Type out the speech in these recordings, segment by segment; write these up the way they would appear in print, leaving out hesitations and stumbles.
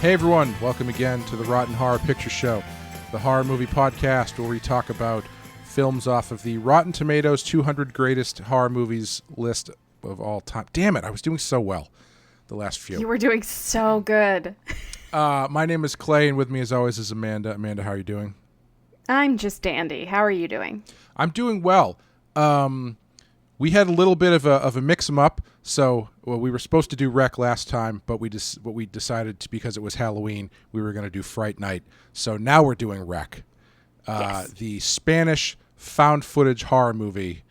Hey everyone, welcome again to the Rotten Horror Picture Show, the horror movie podcast where we talk about films off of the Rotten Tomatoes 200 Greatest Horror Movies list of all time. Damn it, I was doing so well the last few. You were doing so good. My name is Clay, and with me as always is Amanda. Amanda, how are you doing? I'm just dandy. How are you doing? I'm doing well. We had a little bit of a mix-em-up. So we were supposed to do Rec last time, but we decided to, because it was Halloween, we were going to do Fright Night. So now we're doing Rec, Yes. the Spanish found footage horror movie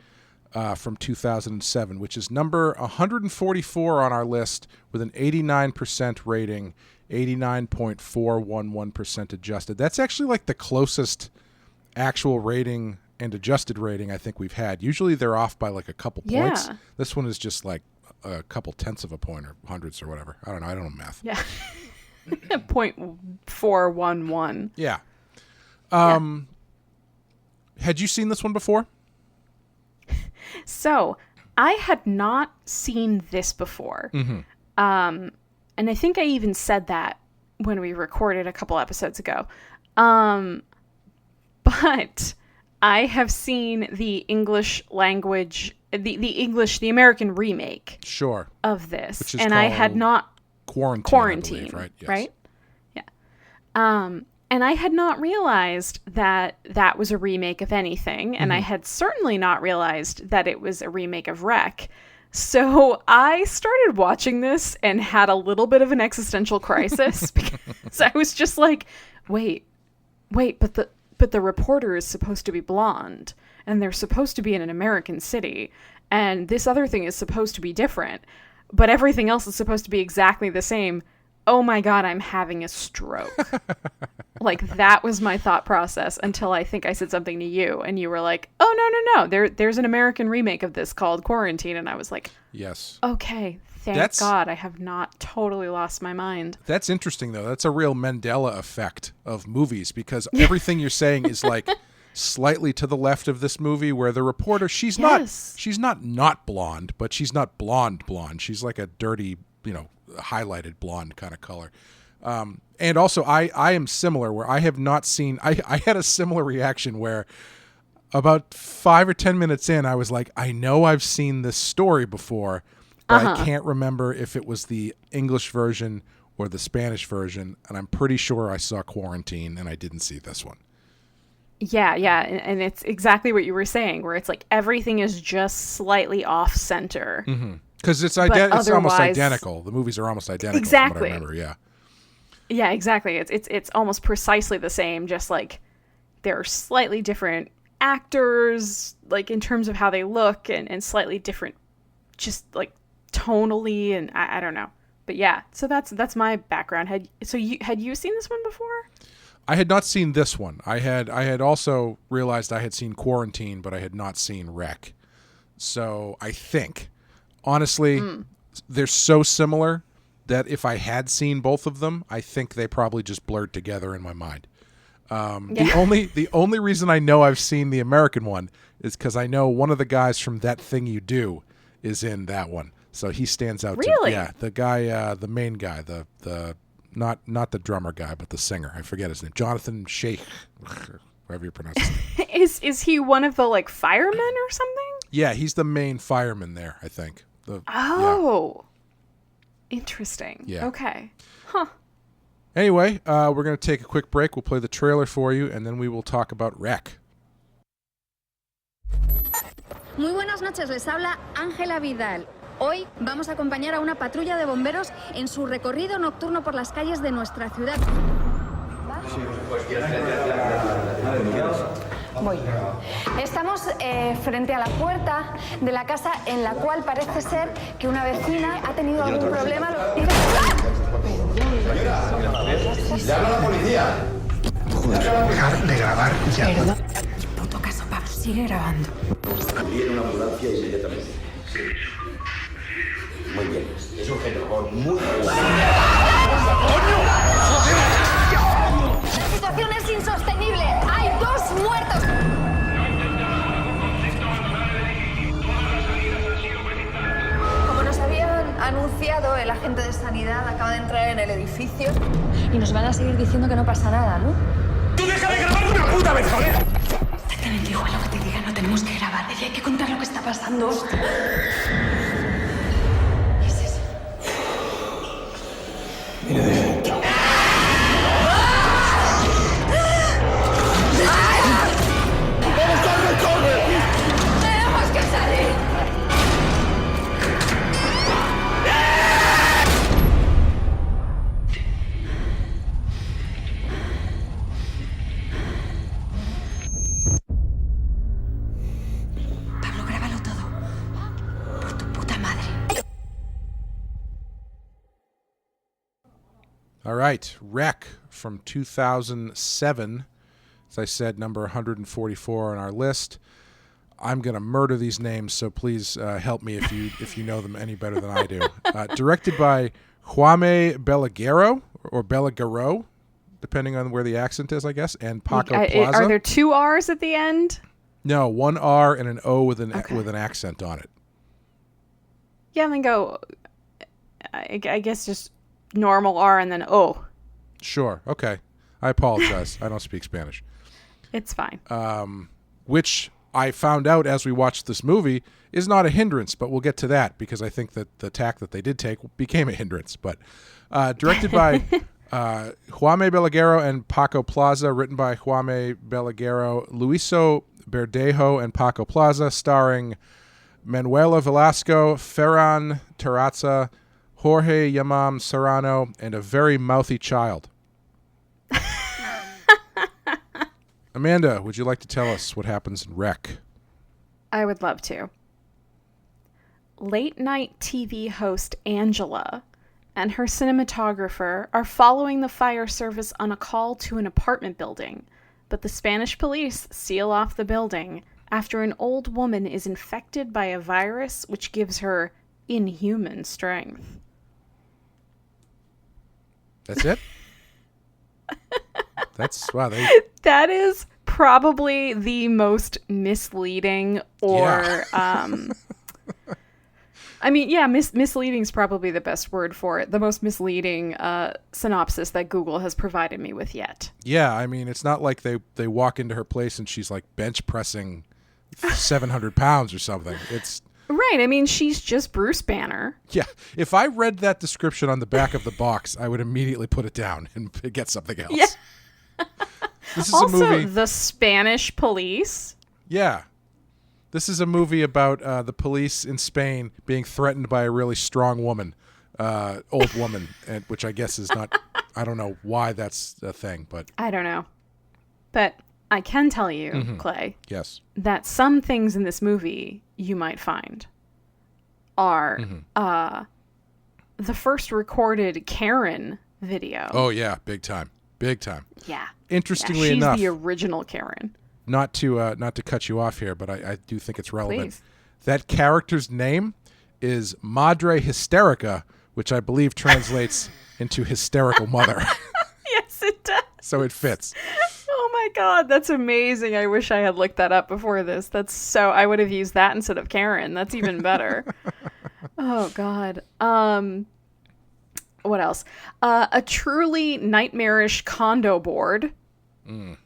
from 2007, which is number 144 on our list with an 89% rating, 89.411% adjusted. That's actually like the closest actual rating and adjusted rating I think we've had. Usually they're off by like a couple points. Yeah. This one is just like a couple tenths of a point or hundreds or whatever. I don't know. I don't know math. Yeah. 0.411. Yeah. Had you seen this one before? So, I had not seen this before. Mm-hmm. And I think I even said that when we recorded a couple episodes ago. But I have seen the English language, the American remake Sure. of this. Which is and I had not Quarantine, I believe, right? Yes. Right? Yeah. And I had not realized that that was a remake of anything, and I had certainly not realized that it was a remake of Rec. So I started watching this and had a little bit of an existential crisis because I was just like, wait, but the reporter is supposed to be blonde, and they're supposed to be in an American city, and this other thing is supposed to be different, but everything else is supposed to be exactly the same. Oh my God, I'm having a stroke. Like, that was my thought process until I think I said something to you, and you were like, oh, no. There's an American remake of this called Quarantine, and I was like, yes. Okay, thank God I have not totally lost my mind. That's interesting, though. That's a real Mandela effect of movies, because everything you're saying is like slightly to the left of this movie, where the reporter, she's not blonde, but she's not blonde. She's like a dirty, highlighted blonde kind of color. And also I am similar, where I have not seen, I had a similar reaction where about 5 or 10 minutes in, I was like, I know I've seen this story before, but I can't remember if it was the English version or the Spanish version. And I'm pretty sure I saw Quarantine and I didn't see this one. Yeah. And it's exactly what you were saying, where it's like everything is just slightly off center. Mm-hmm. Because it's almost identical. The movies are almost identical. Exactly. From what I remember, yeah. Yeah, exactly. It's almost precisely the same, just like they're slightly different actors, like in terms of how they look, and slightly different, just like tonally, and I don't know. But yeah, so that's my background. Had you seen this one before? I had not seen this one. I had also realized I had seen Quarantine, but I had not seen Rec. So I think, honestly, they're so similar that if I had seen both of them, I think they probably just blurred together in my mind. The only reason I know I've seen the American one is because I know one of the guys from That Thing You Do is in that one, so he stands out. Really? The guy, the main guy, the not the drummer guy, but the singer. I forget his name. Jonathan Sheikh, however you pronounce it. Is he one of the like firemen or something? Yeah, he's the main fireman there, I think. Interesting. Yeah. Okay. Huh. Anyway, we're going to take a quick break. We'll play the trailer for you, and then we will talk about Rec. Muy buenas noches, les habla Ángela Vidal. Hoy vamos a acompañar a una patrulla de bomberos en su recorrido nocturno por las calles de nuestra ciudad. Voy. Estamos frente a la puerta de la casa en la cual parece ser que una vecina ha tenido algún problema. ¡Llama a la policía! Joder, dejar de grabar ya. Perdón. Puto caso, Pablo, sigue grabando. Viene una ambulancia inmediatamente. Muy bien. Es un genio muy bueno. La situación es insostenible. Hay 2 muertos. Como nos habían anunciado, el agente de sanidad acaba de entrar en el edificio y nos van a seguir diciendo que no pasa nada, ¿no? ¡Tú deja de grabar de una puta vez, joder! Exactamente igual lo que te diga, no tenemos que grabar. Y hay que contar lo que está pasando. ¿Qué es eso? Mira de dentro. ¡Tenemos que salir! Pablo, grábalo todo. Por tu puta madre. All right, Wreck from 2007. As I said, number 144 on our list. I'm going to murder these names, so please help me if you know them any better than I do. Directed by Jaime Balaguerro, or Balaguerro, depending on where the accent is, I guess, and Paco Plaza. Are there two R's at the end? No, one R and an O with an accent on it. Yeah, then go, I guess just normal R and then O. Sure, okay. I apologize. I don't speak Spanish. It's fine. Which I found out as we watched this movie is not a hindrance, but we'll get to that because I think that the tack that they did take became a hindrance. But directed by Jaime Balaguerro and Paco Plaza, written by Jaime Balaguerro, Luiso Verdejo, and Paco Plaza, starring Manuela Velasco, Ferran Terrazza, Jorge Yamam Serrano, and a very mouthy child. Amanda, would you like to tell us what happens in Wreck? I would love to. Late night TV host Angela and her cinematographer are following the fire service on a call to an apartment building, but the Spanish police seal off the building after an old woman is infected by a virus which gives her inhuman strength. That's it? That is probably the most misleading or misleading is probably the best word for it. The most misleading synopsis that Google has provided me with yet. Yeah, I mean, it's not like they walk into her place and she's like bench pressing 700 pounds or something. It's right. I mean, she's just Bruce Banner. Yeah. If I read that description on the back of the box, I would immediately put it down and get something else. Yeah. This is also, a movie. The Spanish police. Yeah. This is a movie about the police in Spain being threatened by a really strong woman, old woman, which I guess is not, I don't know why that's a thing, but. I don't know. But I can tell you, Clay. Yes. That some things in this movie you might find are the first recorded Karen video. Oh, yeah. Big time. Big time. Yeah. Interestingly she's enough. She's the original Karen. Not to cut you off here, but I do think it's relevant. Please. That character's name is Madre Hysterica, which I believe translates into hysterical mother. Yes, it does. So it fits. Oh my God, that's amazing. I wish I had looked that up before this. I would have used that instead of Karen. That's even better. Oh God. What else? A truly nightmarish condo board. And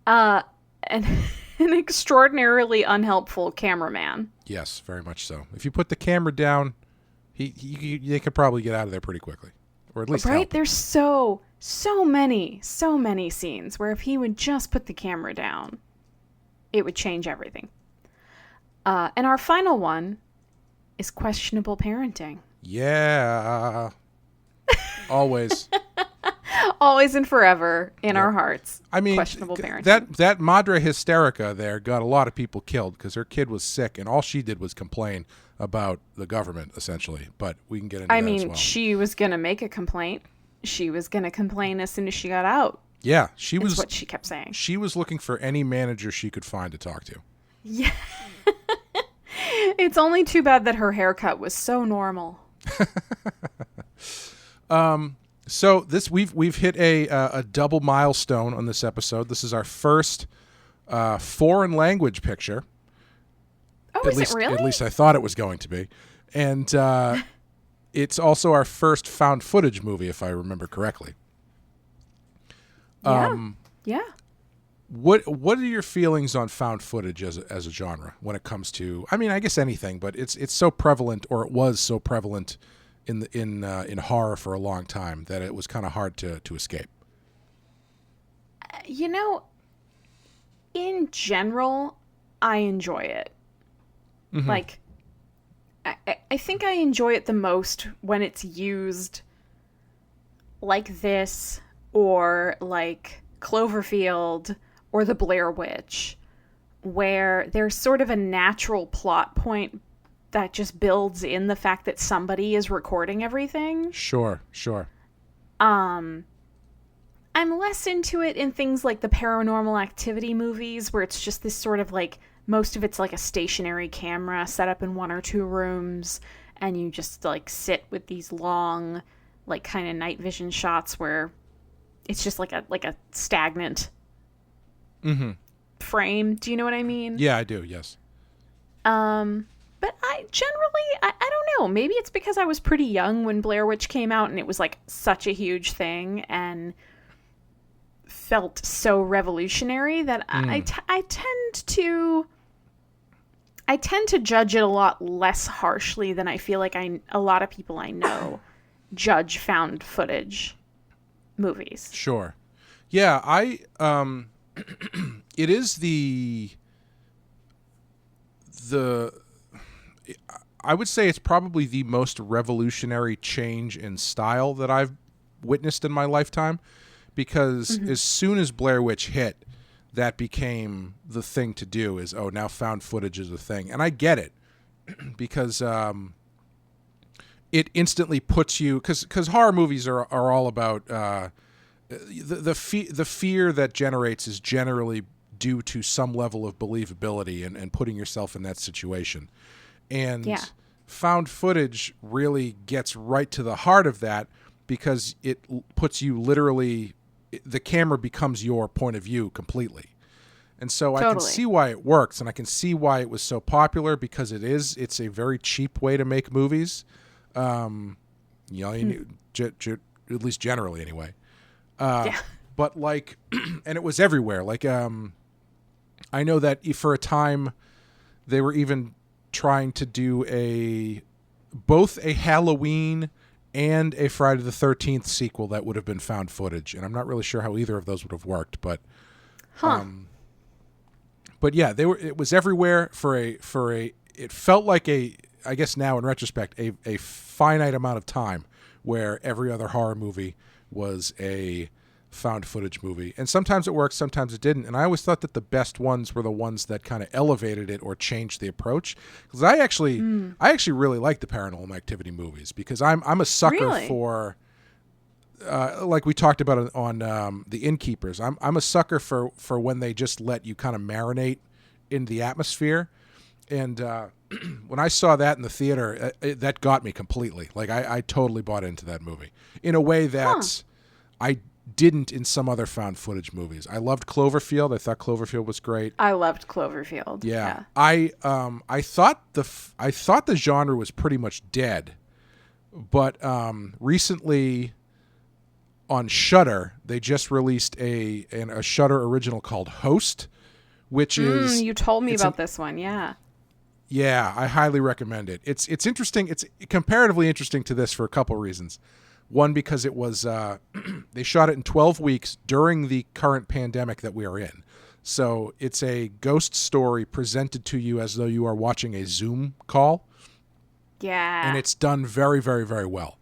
an extraordinarily unhelpful cameraman. Yes, very much so. If you put the camera down, they could probably get out of there pretty quickly, or at least right. Help. There's so many scenes where if he would just put the camera down, it would change everything. And our final one is questionable parenting. Yeah, always. Always and forever in our hearts. I mean, questionable parenting. That Madre Hysterica there got a lot of people killed because her kid was sick and all she did was complain about the government, essentially. But we can get into that as well. She was going to make a complaint. She was going to complain as soon as she got out. Yeah, she was. That's what she kept saying. She was looking for any manager she could find to talk to. Yeah. It's only too bad that her haircut was so normal. So we've hit a double milestone on this episode. This is our first foreign language picture. Oh, is it really? At least I thought it was going to be. And it's also our first found footage movie, if I remember correctly. Yeah. What are your feelings on found footage as a genre when it comes to? I mean, I guess anything, but it's so prevalent, or it was so prevalent in horror for a long time that it was kind of hard to escape. You know, in general, I enjoy it. Mm-hmm. Like, I think I enjoy it the most when it's used like this, or like Cloverfield, or the Blair Witch, where there's sort of a natural plot point that just builds in the fact that somebody is recording everything. Sure. I'm less into it in things like the Paranormal Activity movies, where it's just this sort of like, most of it's like a stationary camera set up in one or two rooms, and you just like sit with these long, like kind of night vision shots where it's just like a stagnant frame. Do you know what I mean? Yeah, I do. Yes. But I don't know. Maybe it's because I was pretty young when Blair Witch came out, and it was like such a huge thing and felt so revolutionary that I tend to judge it a lot less harshly than I feel like a lot of people I know judge found footage movies. Sure. Yeah, it is I would say it's probably the most revolutionary change in style that I've witnessed in my lifetime, because as soon as Blair Witch hit, that became the thing to do, is, oh, now found footage is a thing. And I get it, because it instantly puts you, because horror movies are all about the fear that generates is generally due to some level of believability and putting yourself in that situation. And found footage really gets right to the heart of that, because it puts you literally, the camera becomes your point of view completely. And so I can see why it works, and I can see why it was so popular, because it's a very cheap way to make movies. At least generally anyway. But like, and it was everywhere. Like, I know that for a time they were even trying to do both a Halloween and a Friday the 13th sequel that would have been found footage. And I'm not really sure how either of those would have worked, but, but yeah, it was everywhere it felt like I guess now in retrospect, a finite amount of time where every other horror movie was a found footage movie. And sometimes it worked, sometimes it didn't. And I always thought that the best ones were the ones that kind of elevated it or changed the approach. Because I actually really like the Paranormal Activity movies, because I'm a sucker for, like we talked about on The Innkeepers. I'm a sucker for when they just let you kind of marinate in the atmosphere. And when I saw that in the theater, that got me completely. Like, I totally bought into that movie in a way that I didn't in some other found footage movies. I loved Cloverfield. I thought Cloverfield was great. I loved Cloverfield. Yeah. I thought the genre was pretty much dead, but recently on Shudder, they just released a Shudder original called Host, which is, you told me about this one. Yeah. Yeah, I highly recommend it. It's interesting. It's comparatively interesting to this for a couple reasons. One, because it was they shot it in 12 weeks during the current pandemic that we are in. So it's a ghost story presented to you as though you are watching a Zoom call. Yeah. And it's done very, very, very well.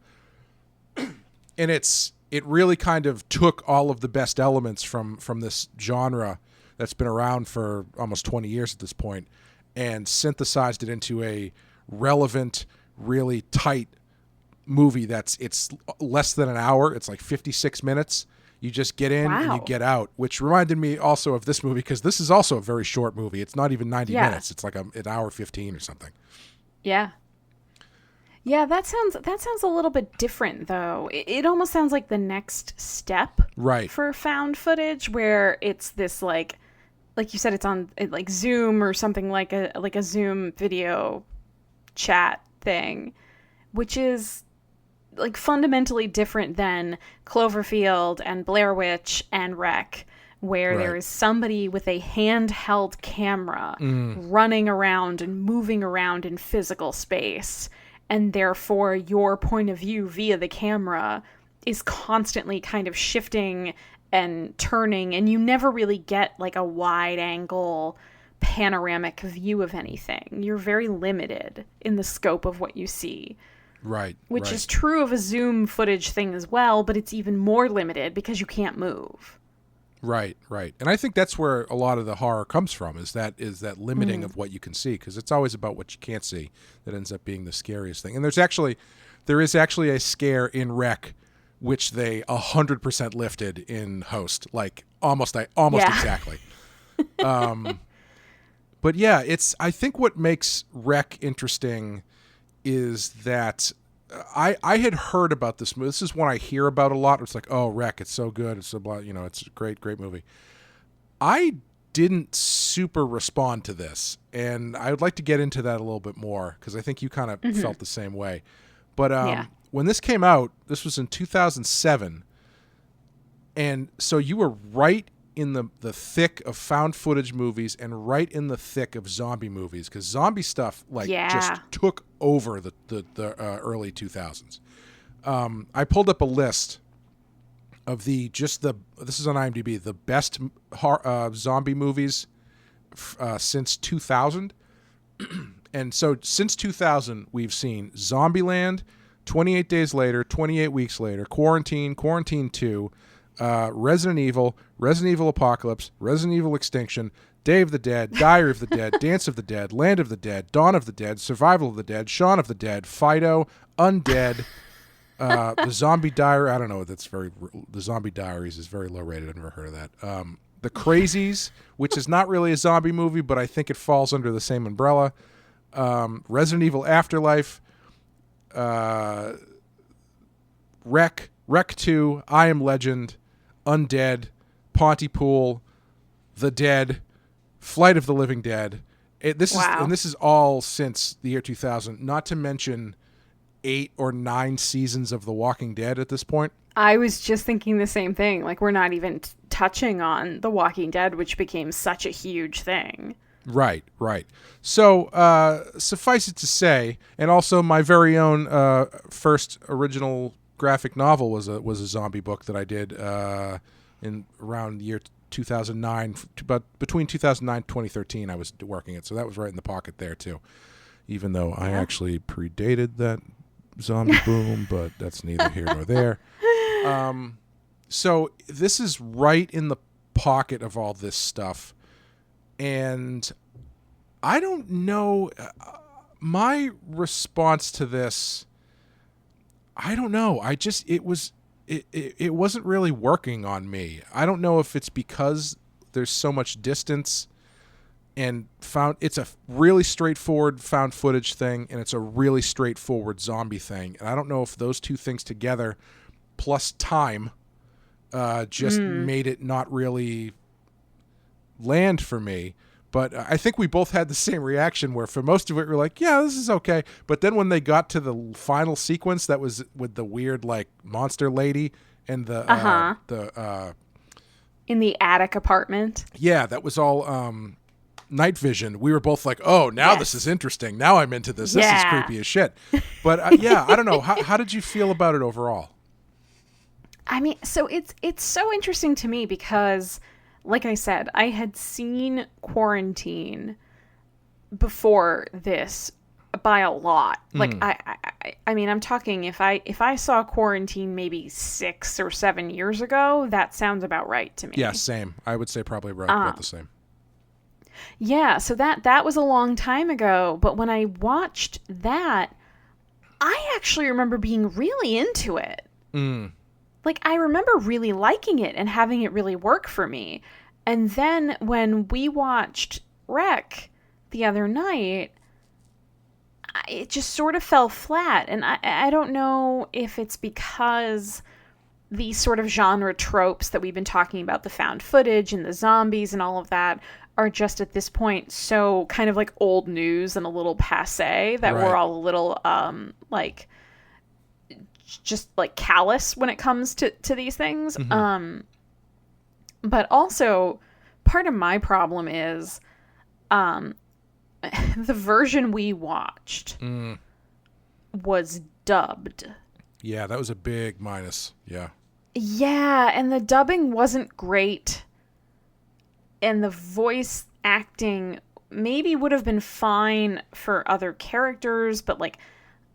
And it really kind of took all of the best elements from this genre that's been around for almost 20 years at this point and synthesized it into a relevant, really tight movie it's less than an hour. It's like 56 minutes. You just get in and you get out, which reminded me also of this movie, because this is also a very short movie. It's not even 90 minutes. It's like an hour 15 or something. Yeah. Yeah, that sounds a little bit different, though. It almost sounds like the next step right for found footage, where it's this like like you said, it's on like Zoom or something like a Zoom video chat thing, which is like fundamentally different than Cloverfield and Blair Witch and Wreck, where there is somebody with a handheld camera running around and moving around in physical space, and therefore your point of view via the camera is constantly kind of shifting and turning, and you never really get like a wide angle panoramic view of anything. You're very limited in the scope of what you see. Right. Which is true of a Zoom footage thing as well, but it's even more limited because you can't move. Right. And I think that's where a lot of the horror comes from, is that limiting of what you can see, because it's always about what you can't see that ends up being the scariest thing. And there is actually a scare in Wreck which they 100% lifted in Host, like almost exactly. But yeah, I think what makes Wreck interesting is that I had heard about this movie. This is one I hear about a lot. It's like, oh, Wreck, it's so good. It's so blah, it's a great movie. I didn't super respond to this, and I would like to get into that a little bit more, because I think you kind of felt the same way. But when this came out, this was in 2007, and so you were right in the thick of found footage movies and right in the thick of zombie movies, because zombie stuff just took over the early 2000s. I pulled up a list of this is on IMDb, the best zombie movies since 2000. And so since 2000, we've seen Zombieland, 28 Days Later, 28 Weeks Later, Quarantine 2, Resident Evil Apocalypse, Resident Evil Extinction, Day of the Dead, Diary of the Dead, Dance of the Dead, Land of the Dead, Dawn of the Dead, Survival of the Dead, Shaun of the Dead, Fido, Undead, the Zombie Diary. I don't know. The Zombie Diaries is very low rated. I've never heard of that. The Crazies, which is not really a zombie movie, but I think it falls under the same umbrella. Resident Evil Afterlife, Wreck 2, I Am Legend, Undead, Pontypool, The Dead, Flight of the Living Dead. This is all since the year 2000. Not to mention 8 or 9 seasons of The Walking Dead at this point. I was just thinking the same thing. Like, we're not even touching on The Walking Dead, which became such a huge thing. Right. So suffice it to say, and also my very own first original graphic novel was a zombie book that I did in around the year 2009, but between 2009 and 2013 I was working it, so that was right in the pocket there too, even though I actually predated that zombie boom, but that's neither here nor there. So this is right in the pocket of all this stuff, and I don't know, my response to this, I don't know. It wasn't really working on me. I don't know if it's because there's so much distance, and it's a really straightforward found footage thing, and it's a really straightforward zombie thing. And I don't know if those two things together, plus time, just made it not really land for me. But I think we both had the same reaction, where for most of it we're like, yeah, this is okay. But then when they got to the final sequence that was with the weird like monster lady and the in the attic apartment. Yeah, that was all night vision. We were both like, oh, now this is interesting. Now I'm into this. This is creepy as shit. But I don't know. How did you feel about it overall? I mean, so it's so interesting to me because, like I said, I had seen Quarantine before this by a lot. Like I mean, I'm talking if I saw Quarantine maybe 6 or 7 years ago, that sounds about right to me. Yeah, same. I would say probably about the same. Yeah, so that was a long time ago, but when I watched that, I actually remember being really into it. Like, I remember really liking it and having it really work for me. And then when we watched Wreck the other night, it just sort of fell flat. And I don't know if it's because these sort of genre tropes that we've been talking about, the found footage and the zombies and all of that, are just at this point so kind of like old news and a little passé that we're all a little just like callous when it comes to these things. But also part of my problem is the version we watched was dubbed. Yeah, that was a big minus. Yeah. Yeah, and the dubbing wasn't great. And the voice acting maybe would have been fine for other characters, but like,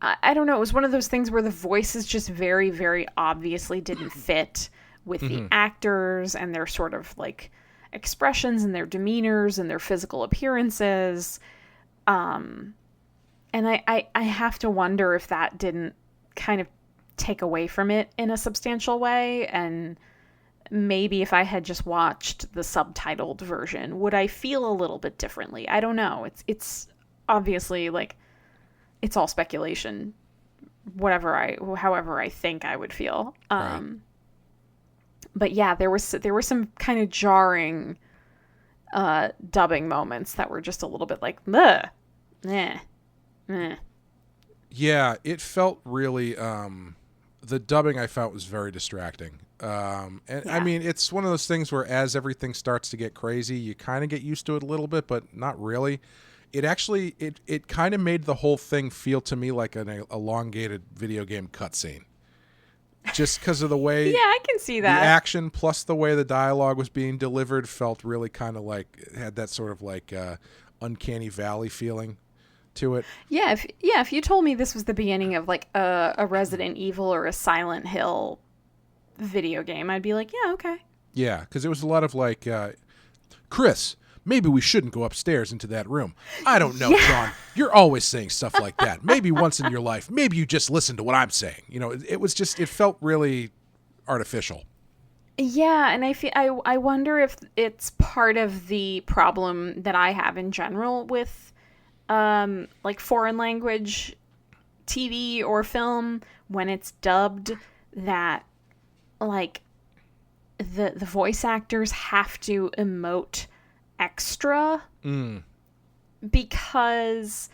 I don't know. It was one of those things where the voices just very, very obviously didn't fit with the actors and their sort of like expressions and their demeanors and their physical appearances. And I have to wonder if that didn't kind of take away from it in a substantial way. And maybe if I had just watched the subtitled version, would I feel a little bit differently? I don't know. It's obviously like, it's all speculation, however I think I would feel. But yeah, there were some kind of jarring dubbing moments that were just a little bit like, meh. Yeah, it felt really, the dubbing I felt was very distracting. I mean, it's one of those things where as everything starts to get crazy, you kind of get used to it a little bit, but not really. It actually, it kind of made the whole thing feel to me like an elongated video game cutscene. Just because of the way yeah, I can see that. The action plus the way the dialogue was being delivered felt really kind of like, it had that sort of like uncanny valley feeling to it. Yeah, if you told me this was the beginning of like a Resident Evil or a Silent Hill video game, I'd be like, yeah, okay. Yeah, because it was a lot of like, Chris, maybe we shouldn't go upstairs into that room. I don't know, John. You're always saying stuff like that. Maybe once in your life, maybe you just listen to what I'm saying. You know, it was just, it felt really artificial. Yeah, and I wonder if it's part of the problem that I have in general with like foreign language TV or film when it's dubbed, that like the voice actors have to emote extra because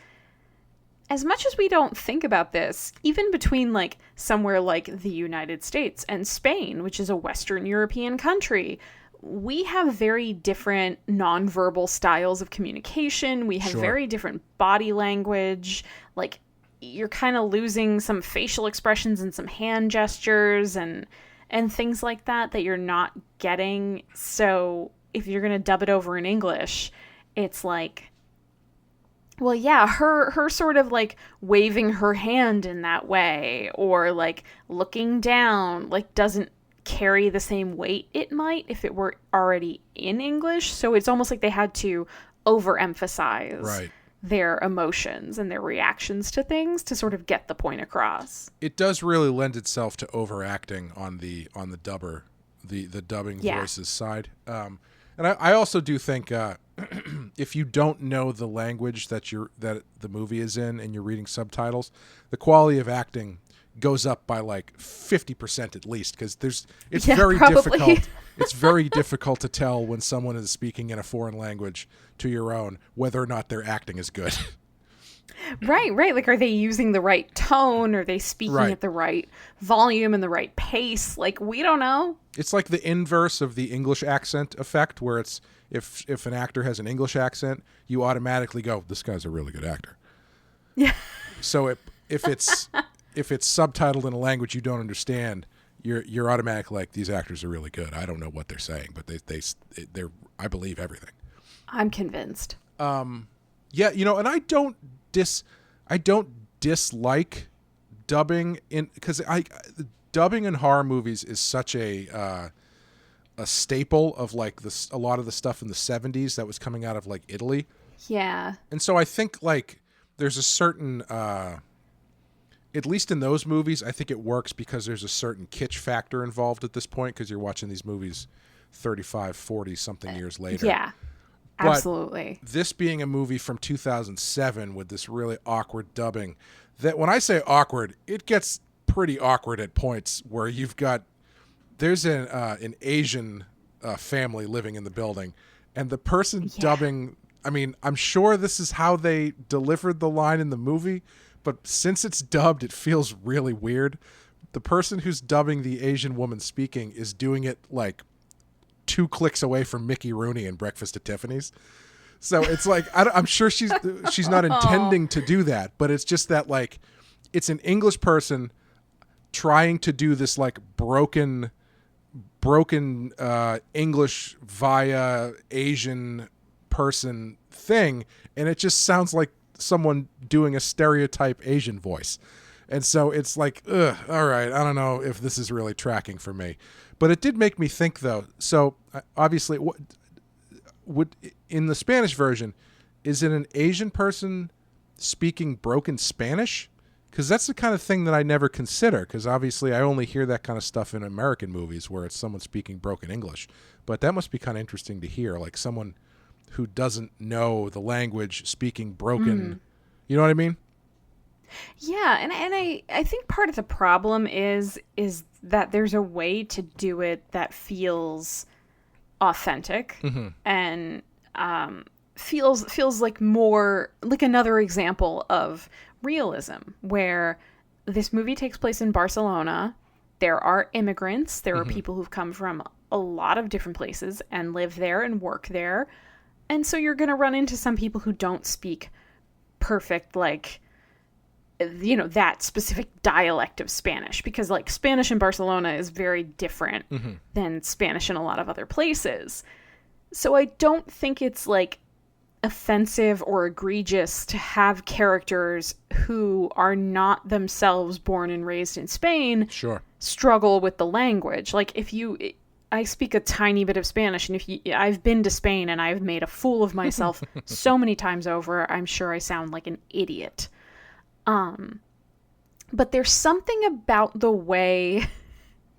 as much as we don't think about this, even between like somewhere like the United States and Spain, which is a Western European country, we have very different nonverbal styles of communication. We have very different body language. Like, you're kind of losing some facial expressions and some hand gestures and things like that you're not getting. So if you're going to dub it over in English, it's like, well, yeah, her sort of like waving her hand in that way or like looking down, like doesn't carry the same weight it might if it were already in English. So it's almost like they had to overemphasize their emotions and their reactions to things to sort of get the point across. It does really lend itself to overacting on the dubber, the dubbing voices side. And I also do think if you don't know the language that the movie is in and you're reading subtitles, the quality of acting goes up by like 50% at least, because it's very difficult. It's very difficult to tell when someone is speaking in a foreign language to your own whether or not their acting is good. Right. Like, are they using the right tone? Are they speaking at the right volume and the right pace? Like, we don't know. It's like the inverse of the English accent effect, where it's if an actor has an English accent, you automatically go, this guy's a really good actor. Yeah. So if it's subtitled in a language you don't understand, you're automatically like, these actors are really good. I don't know what they're saying, but they're I believe everything. I'm convinced. Yeah, you know, and I don't dislike dubbing because dubbing in horror movies is such a staple of like a lot of the stuff in the 70s that was coming out of like Italy. Yeah. And so I think like there's a certain at least in those movies, I think it works because there's a certain kitsch factor involved at this point, because you're watching these movies 35, 40 something years later. Yeah. But absolutely. This being a movie from 2007 with this really awkward dubbing, that when I say awkward, it gets pretty awkward at points where there's an Asian family living in the building, And the person dubbing, I mean, I'm sure this is how they delivered the line in the movie, but since it's dubbed, it feels really weird. The person who's dubbing the Asian woman speaking is doing it like 2 clicks away from Mickey Rooney in Breakfast at Tiffany's. So it's like, I'm sure she's not intending to do that, but it's just that like, it's an English person trying to do this like broken English via Asian person thing, and it just sounds like someone doing a stereotype Asian voice. And so it's like, ugh, all right, I don't know if this is really tracking for me. But it did make me think, though. So obviously, would in the Spanish version, is it an Asian person speaking broken Spanish? Because that's the kind of thing that I never consider, because obviously I only hear that kind of stuff in American movies where it's someone speaking broken English. But that must be kind of interesting to hear, like someone who doesn't know the language speaking broken. You know what I mean? Yeah, and I think part of the problem is that there's a way to do it that feels authentic and feels like more like another example of realism, where this movie takes place in Barcelona. There are immigrants. There are people who've come from a lot of different places and live there and work there. And so you're going to run into some people who don't speak perfect, like, you know, that specific dialect of Spanish, because like Spanish in Barcelona is very different than Spanish in a lot of other places. So I don't think it's like offensive or egregious to have characters who are not themselves born and raised in Spain struggle with the language. Like I speak a tiny bit of Spanish, and I've been to Spain and I've made a fool of myself so many times over, I'm sure I sound like an idiot. But there's something about the way,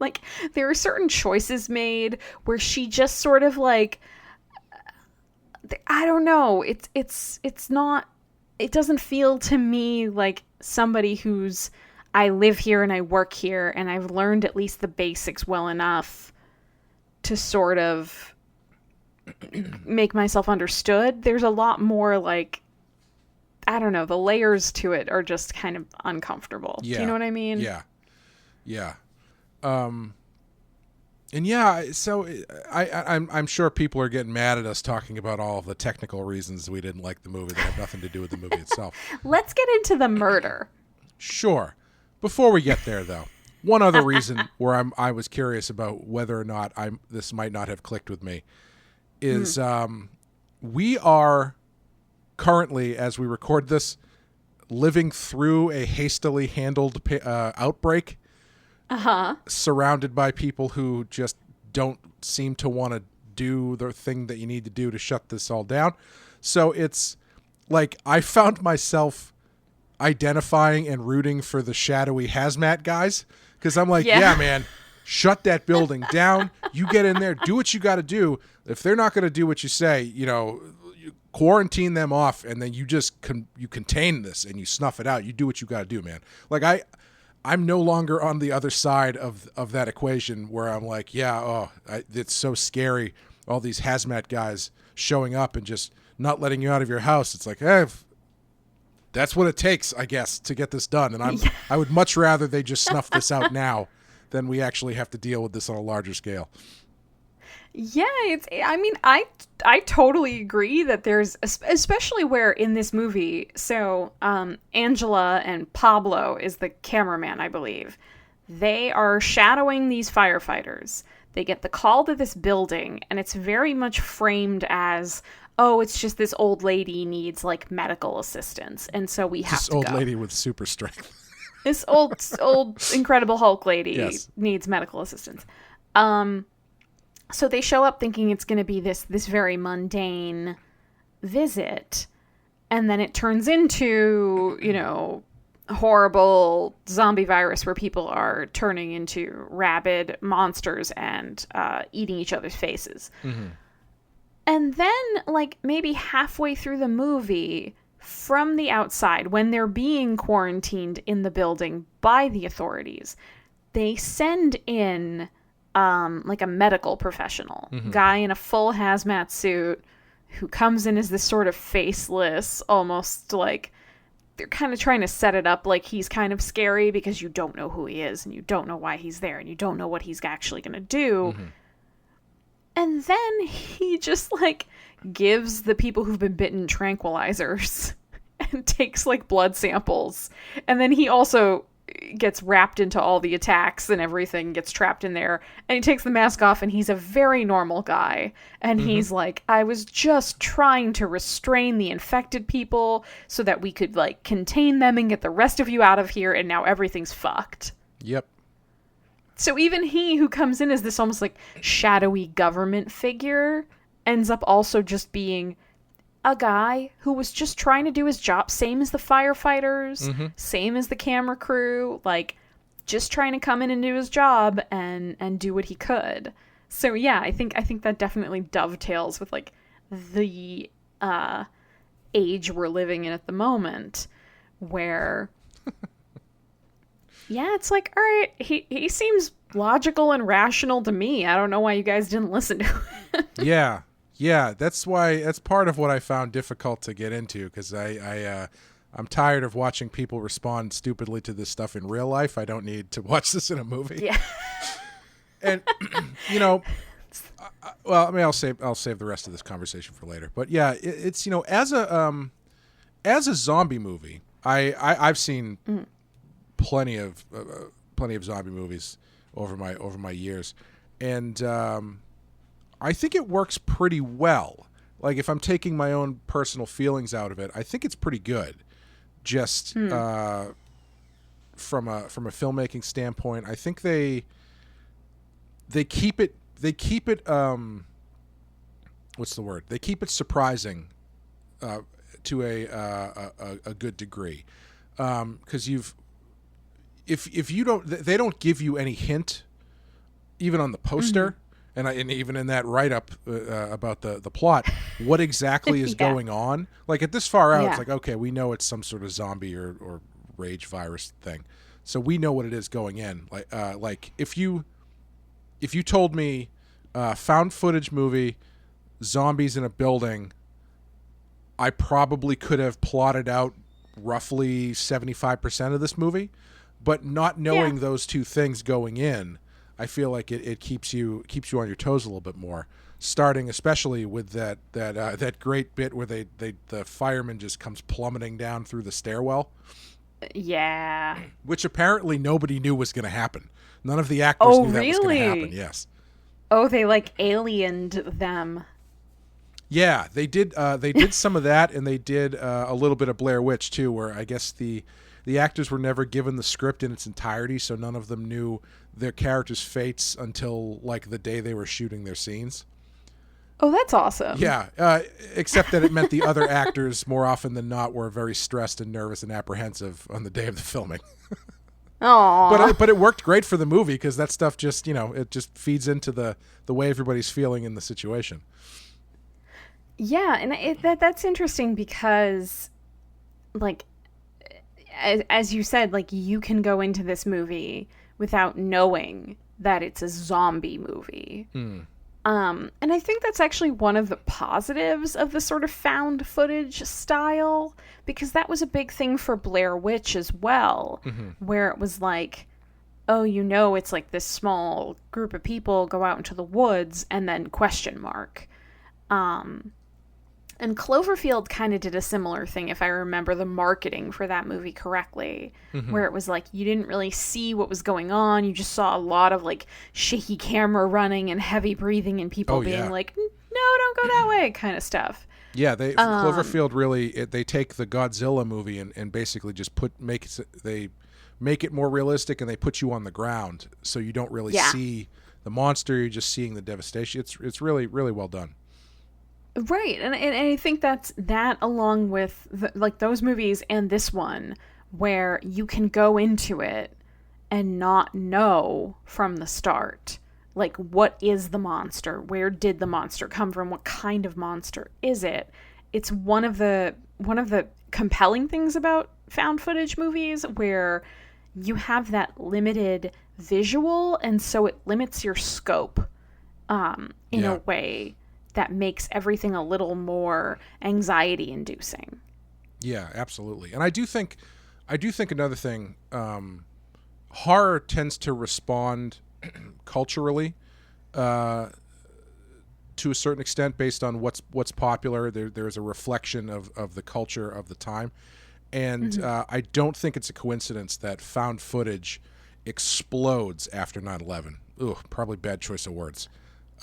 like, there are certain choices made where she just sort of like, I don't know, it's not, it doesn't feel to me like somebody who's, I live here and I work here and I've learned at least the basics well enough to sort of make myself understood. There's a lot more like, I don't know, the layers to it are just kind of uncomfortable. Yeah. Do you know what I mean? Yeah. Yeah. And yeah, so I'm sure people are getting mad at us talking about all of the technical reasons we didn't like the movie that have nothing to do with the movie itself. Let's get into the murder. Sure. Before we get there, though, one other reason where I was curious about whether or not this might not have clicked with me is we are currently, as we record this, living through a hastily handled outbreak. Surrounded by people who just don't seem to want to do the thing that you need to do to shut this all down. So it's like I found myself identifying and rooting for the shadowy hazmat guys, because I'm like, yeah, man, shut that building down. You get in there, do what you got to do. If they're not going to do what you say, you know, you quarantine them off, and then you just you contain this and you snuff it out. You do what you got to do, man. Like I'm no longer on the other side of that equation where I'm like, it's so scary, all these hazmat guys showing up and just not letting you out of your house. It's like, that's what it takes, I guess, to get this done. And I would much rather they just snuff this out now than we actually have to deal with this on a larger scale. Yeah, I totally agree that there's, especially where in this movie, so Angela and Pablo is the cameraman, I believe. They are shadowing these firefighters. They get the call to this building, and it's very much framed as, oh, it's just this old lady needs like medical assistance, and so we have to go. This old lady with super strength. This old Incredible Hulk lady needs medical assistance. So they show up thinking it's going to be this very mundane visit, and then it turns into, you know, horrible zombie virus where people are turning into rabid monsters and eating each other's faces. And then, like, maybe halfway through the movie, from the outside, when they're being quarantined in the building by the authorities, they send in like a medical professional, guy in a full hazmat suit who comes in as this sort of faceless, almost like they're kind of trying to set it up like he's kind of scary because you don't know who he is and you don't know why he's there and you don't know what he's actually going to do. And then he just like gives the people who've been bitten tranquilizers and takes like blood samples. And then he also gets wrapped into all the attacks and everything, gets trapped in there, and he takes the mask off and he's a very normal guy. And he's like, I was just trying to restrain the infected people so that we could like contain them and get the rest of you out of here, and now everything's fucked. Yep. So even he, who comes in as this almost like shadowy government figure, ends up also just being a guy who was just trying to do his job, same as the firefighters, same as the camera crew, like just trying to come in and do his job and do what he could. So yeah, I think that definitely dovetails with like the age we're living in at the moment, where yeah, it's like, all right, he seems logical and rational to me. I don't know why you guys didn't listen to him. Yeah, that's part of what I found difficult to get into, because I'm tired of watching people respond stupidly to this stuff in real life. I don't need to watch this in a movie. Yeah. And you know, well, I mean, I'll save the rest of this conversation for later. But yeah, it's you know, as a zombie movie, I've seen plenty of zombie movies over my years, and I think it works pretty well. Like, if I'm taking my own personal feelings out of it, I think it's pretty good. Just from a filmmaking standpoint, I think they keep it what's the word? They keep it surprising to a good degree. Because if you don't, they don't give you any hint, even on the poster. And even in that write-up about the plot, what exactly is going on? Like, at this far out, it's like, okay, we know it's some sort of zombie or rage virus thing, so we know what it is going in. Like if you told me found footage movie, zombies in a building, I probably could have plotted out roughly 75% of this movie, but not knowing those two things going in, I feel like it keeps you on your toes a little bit more. Starting especially with that great bit where the fireman just comes plummeting down through the stairwell. Yeah. Which apparently nobody knew was going to happen. None of the actors knew that was going to happen. Yes. Oh, they like aliened them. Yeah, they did. They did some of that, and they did a little bit of Blair Witch too, where I guess the actors were never given the script in its entirety, so none of them knew their characters' fates until like the day they were shooting their scenes. Oh, that's awesome. Yeah, except that it meant the other actors more often than not were very stressed and nervous and apprehensive on the day of the filming. Aww. But it worked great for the movie, because that stuff just, you know, it just feeds into the way everybody's feeling in the situation. Yeah, and that's interesting because, like, as you said, like, you can go into this movie without knowing that it's a zombie movie. And I think that's actually one of the positives of the sort of found footage style, because that was a big thing for Blair Witch as well, where it was like, oh, you know, it's like this small group of people go out into the woods and then question mark. And Cloverfield kind of did a similar thing, if I remember the marketing for that movie correctly, where it was like you didn't really see what was going on. You just saw a lot of like shaky camera running and heavy breathing and people being like, no, don't go that way, kind of stuff. Yeah, Cloverfield really, they take the Godzilla movie and basically just make it more realistic, and they put you on the ground so you don't really see the monster. You're just seeing the devastation. It's really, really well done. Right, and I think that's that, along with like those movies and this one, where you can go into it and not know from the start, like, what is the monster? Where did the monster come from? What kind of monster is it? It's one of the compelling things about found footage movies, where you have that limited visual, and so it limits your scope in a way that makes everything a little more anxiety inducing. Yeah, absolutely. And I do think another thing, horror tends to respond culturally to a certain extent based on what's popular. There's a reflection of the culture of the time. And I don't think it's a coincidence that found footage explodes after 9/11. Ooh, probably bad choice of words.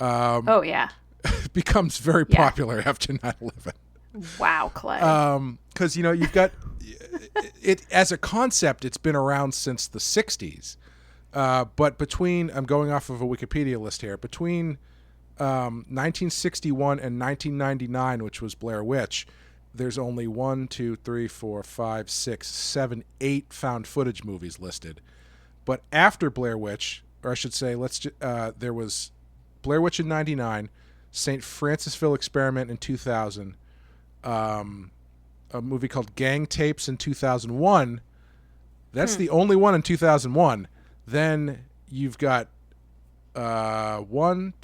Oh, yeah. Becomes very popular after 9/11. Wow, Clay. Because, you've got it as a concept, it's been around since the 60s. But I'm going off of a Wikipedia list here, between 1961 and 1999, which was Blair Witch, there's only 1, 2, 3, 4, 5, 6, 7, 8 found footage movies listed. But after Blair Witch, or I should say, there was Blair Witch in 99, St. Francisville Experiment in 2000, a movie called Gang Tapes in 2001. That's the only one in 2001. Then you've got one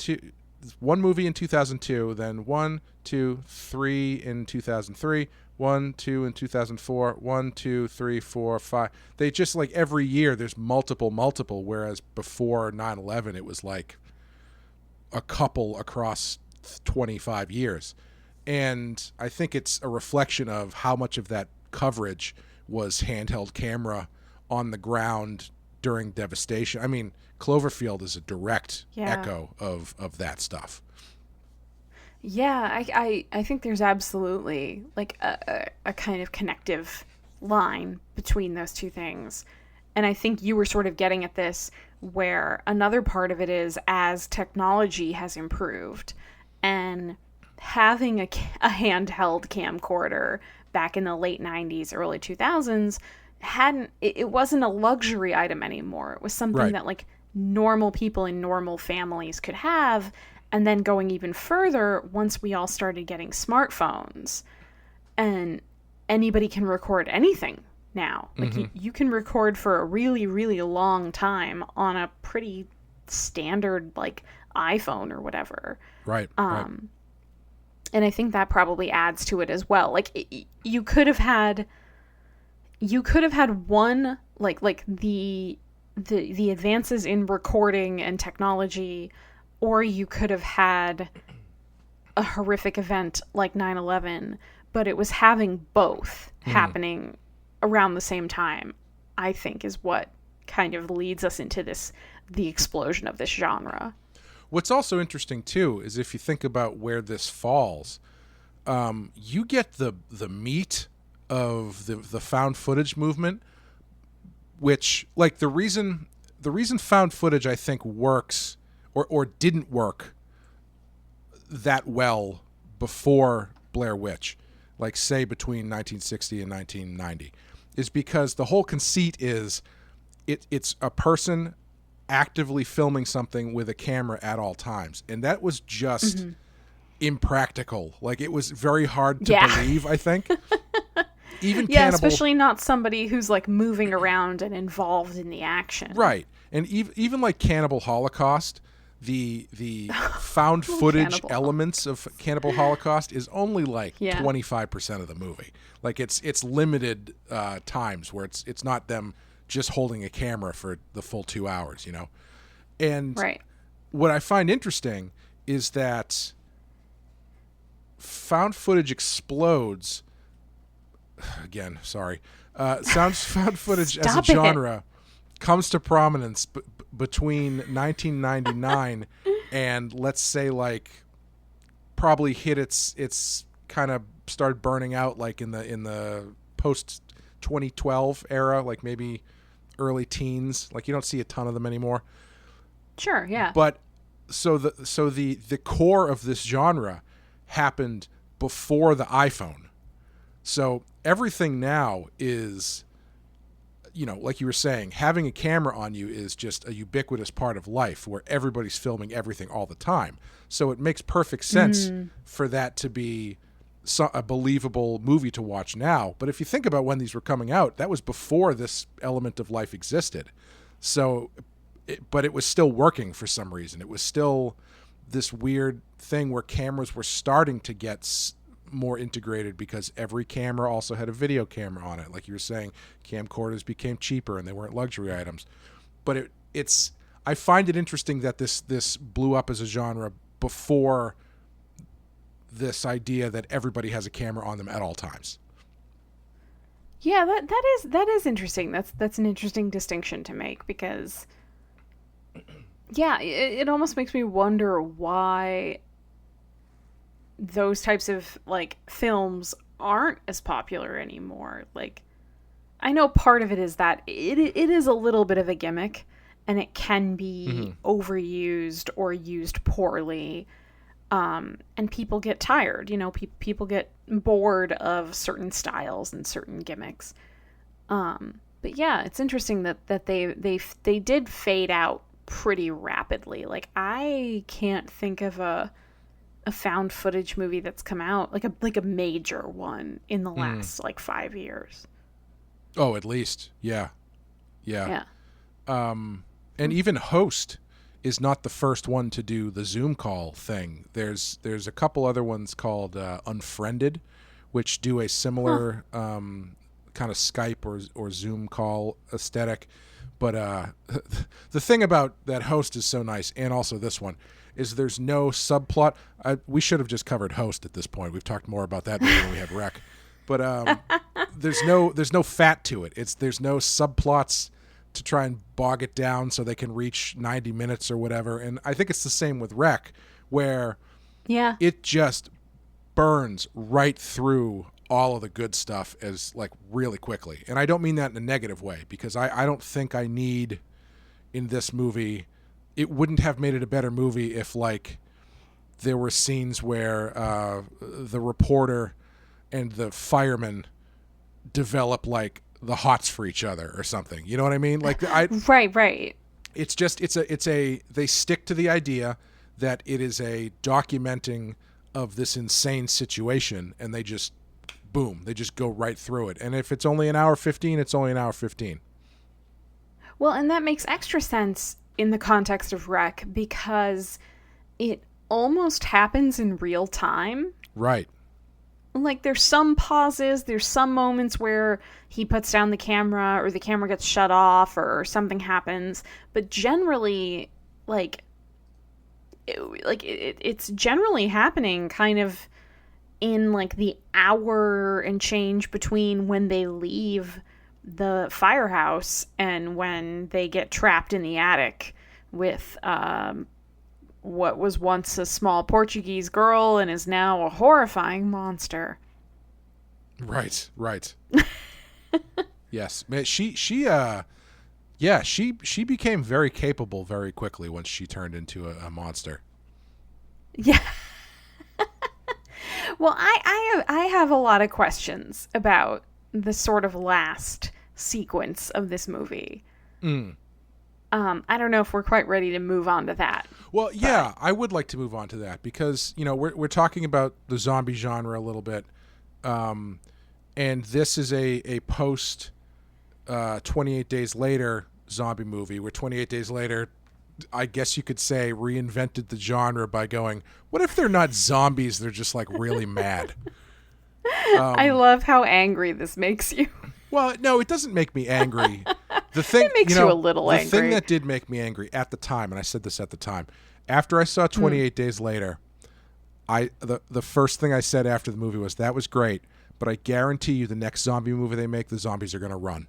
movie in 2002, then 1, 2, 3 in 2003, 1, 2 in 2004, 1, 2, 3, 4, 5. They just like every year there's multiple, whereas before 9/11 it was like a couple across 25 years. And I think it's a reflection of how much of that coverage was handheld camera on the ground during devastation. I mean, Cloverfield is a direct echo of that stuff. Yeah, I think there's absolutely like a kind of connective line between those two things. And I think you were sort of getting at this, where another part of it is, as technology has improved and having a handheld camcorder back in the late 90s, early 2000s, it wasn't a luxury item anymore. It was something that like normal people in normal families could have. And then going even further, once we all started getting smartphones, and anybody can record anything now. Like you can record for a really, really long time on a pretty standard like iPhone or whatever. Right. And I think that probably adds to it as well. Like you could have had one like the advances in recording and technology, or you could have had a horrific event like 9/11, but it was having both happening around the same time, I think, is what kind of leads us into the explosion of this genre. What's also interesting too is if you think about where this falls, you get the meat of the found footage movement, which like the reason found footage I think works or didn't work that well before Blair Witch, like say between 1960 and 1990, is because the whole conceit is it's a person actively filming something with a camera at all times, and that was just impractical. Like it was very hard to believe, I think. Even especially not somebody who's like moving around and involved in the action. Right. And even like Cannibal Holocaust, the found footage elements of Cannibal Holocaust is only like 25% of the movie. Like it's limited times where it's not them just holding a camera for the full 2 hours, you know? And what I find interesting is that found footage explodes. Again, sorry. Found footage as a genre comes to prominence between 1999 and let's say like probably hit its kind of started burning out like in the post 2012 era, like maybe early teens. Like you don't see a ton of them anymore. Sure, yeah. But so the core of this genre happened before the iPhone. So everything now is, you know, like you were saying, having a camera on you is just a ubiquitous part of life where everybody's filming everything all the time. So it makes perfect sense for that to be a believable movie to watch now. But if you think about when these were coming out, that was before this element of life existed. So, but it was still working for some reason. It was still this weird thing where cameras were starting to get more integrated because every camera also had a video camera on it. Like you were saying, camcorders became cheaper and they weren't luxury items. But I find it interesting that this blew up as a genre before this idea that everybody has a camera on them at all times. Yeah, that is interesting. That's an interesting distinction to make, because yeah, it almost makes me wonder why those types of like films aren't as popular anymore. Like, I know part of it is that it is a little bit of a gimmick and it can be overused or used poorly. And people get tired, people get bored of certain styles and certain gimmicks. But yeah, it's interesting that they did fade out pretty rapidly. Like, I can't think of a found footage movie that's come out, like a major one in the last 5 years. Oh, at least. Yeah. And even Host is not the first one to do the Zoom call thing. There's a couple other ones called Unfriended, which do a similar kind of Skype or Zoom call aesthetic. But the thing about that Host is so nice, and also this one, is there's no subplot. We should have just covered Host at this point. We've talked more about that movie than we had Wreck. But there's no fat to it. There's no subplots to try and bog it down so they can reach 90 minutes or whatever. And I think it's the same with Wreck, where it just burns right through all of the good stuff as like really quickly. And I don't mean that in a negative way, because I don't think I need in this movie, it wouldn't have made it a better movie if like there were scenes where the reporter and the fireman develop like the hots for each other or something. You know what I mean? Like right. It's just they stick to the idea that it is a documenting of this insane situation, and they just go right through it. And if it's only an hour 15, it's only an hour 15. Well, and that makes extra sense in the context of Wreck, because it almost happens in real time. Right. Like, there's some pauses, there's some moments where he puts down the camera or the camera gets shut off or something happens, but generally, it's generally happening kind of in like the hour and change between when they leave the firehouse and when they get trapped in the attic with what was once a small Portuguese girl and is now a horrifying monster. Right. Yes, man. She became very capable very quickly once she turned into a monster. Yeah. Well, I have a lot of questions about the sort of last sequence of this movie. I don't know if we're quite ready to move on to that. Well, yeah, I would like to move on to that because, we're talking about the zombie genre a little bit. And this is a post 28 Days Later zombie movie where 28 Days Later, I guess you could say, reinvented the genre by going, what if they're not zombies, they're just like really mad? I love how angry this makes you. Well, no, it doesn't make me angry. The thing it makes you a little angry. The thing that did make me angry at the time, and I said this at the time, after I saw 28 Days Later, the first thing I said after the movie was, that was great, but I guarantee you the next zombie movie they make, the zombies are going to run.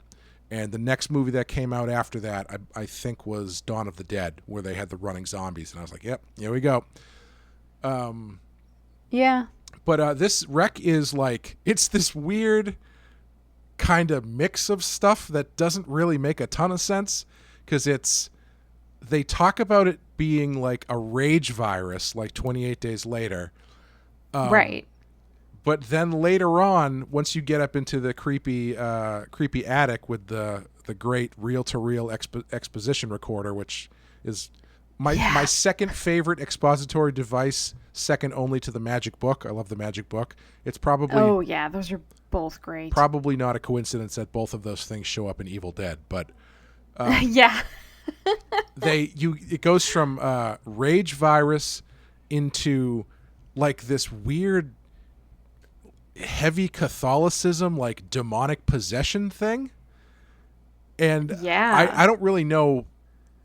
And the next movie that came out after that, I think, was Dawn of the Dead, where they had the running zombies. And I was like, yep, here we go. Yeah. But this Wreck is like, it's this weird kind of mix of stuff that doesn't really make a ton of sense, because they talk about it being like a rage virus, like 28 Days Later. Right. But then later on, once you get up into the creepy attic with the great reel-to-reel exposition recorder, which is My second favorite expository device, second only to the magic book. I love the magic book. It's probably Oh yeah, those are both great. Probably not a coincidence that both of those things show up in Evil Dead, but yeah. it goes from rage virus into like this weird heavy Catholicism, like demonic possession thing. And I don't really know.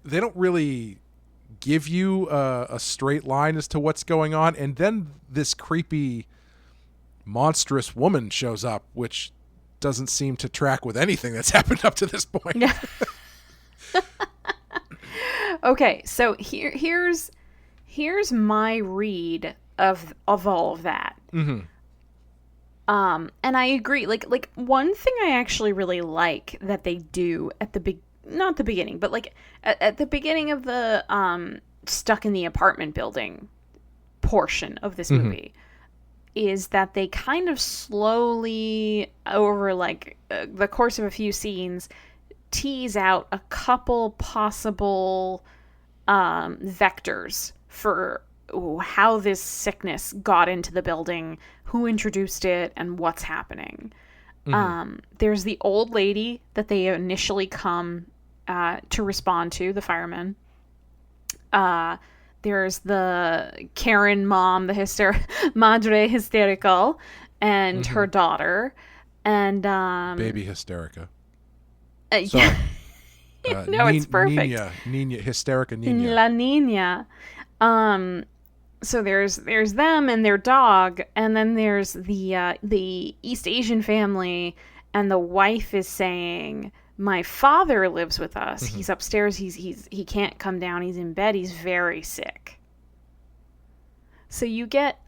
They don't really give you a straight line as to what's going on. And then this creepy, monstrous woman shows up, which doesn't seem to track with anything that's happened up to this point. Yeah. Okay, so here's my read of all of that. Mm-hmm. And I agree. Like one thing I actually really like that they do at not the beginning, but like at the beginning of the stuck in the apartment building portion of this movie is that they kind of slowly over like the course of a few scenes tease out a couple possible vectors for how this sickness got into the building, who introduced it, and what's happening. There's the old lady that they initially come to respond to, the firemen. There's the Karen mom, the Madre hysterical, and her daughter, and baby hysterica. Yeah. No, it's perfect. Nina, hysterica Nina. La Nina. So there's them and their dog, and then there's the East Asian family, and the wife is saying, "My father lives with us. He's upstairs. He can't come down. He's in bed. He's very sick." So you get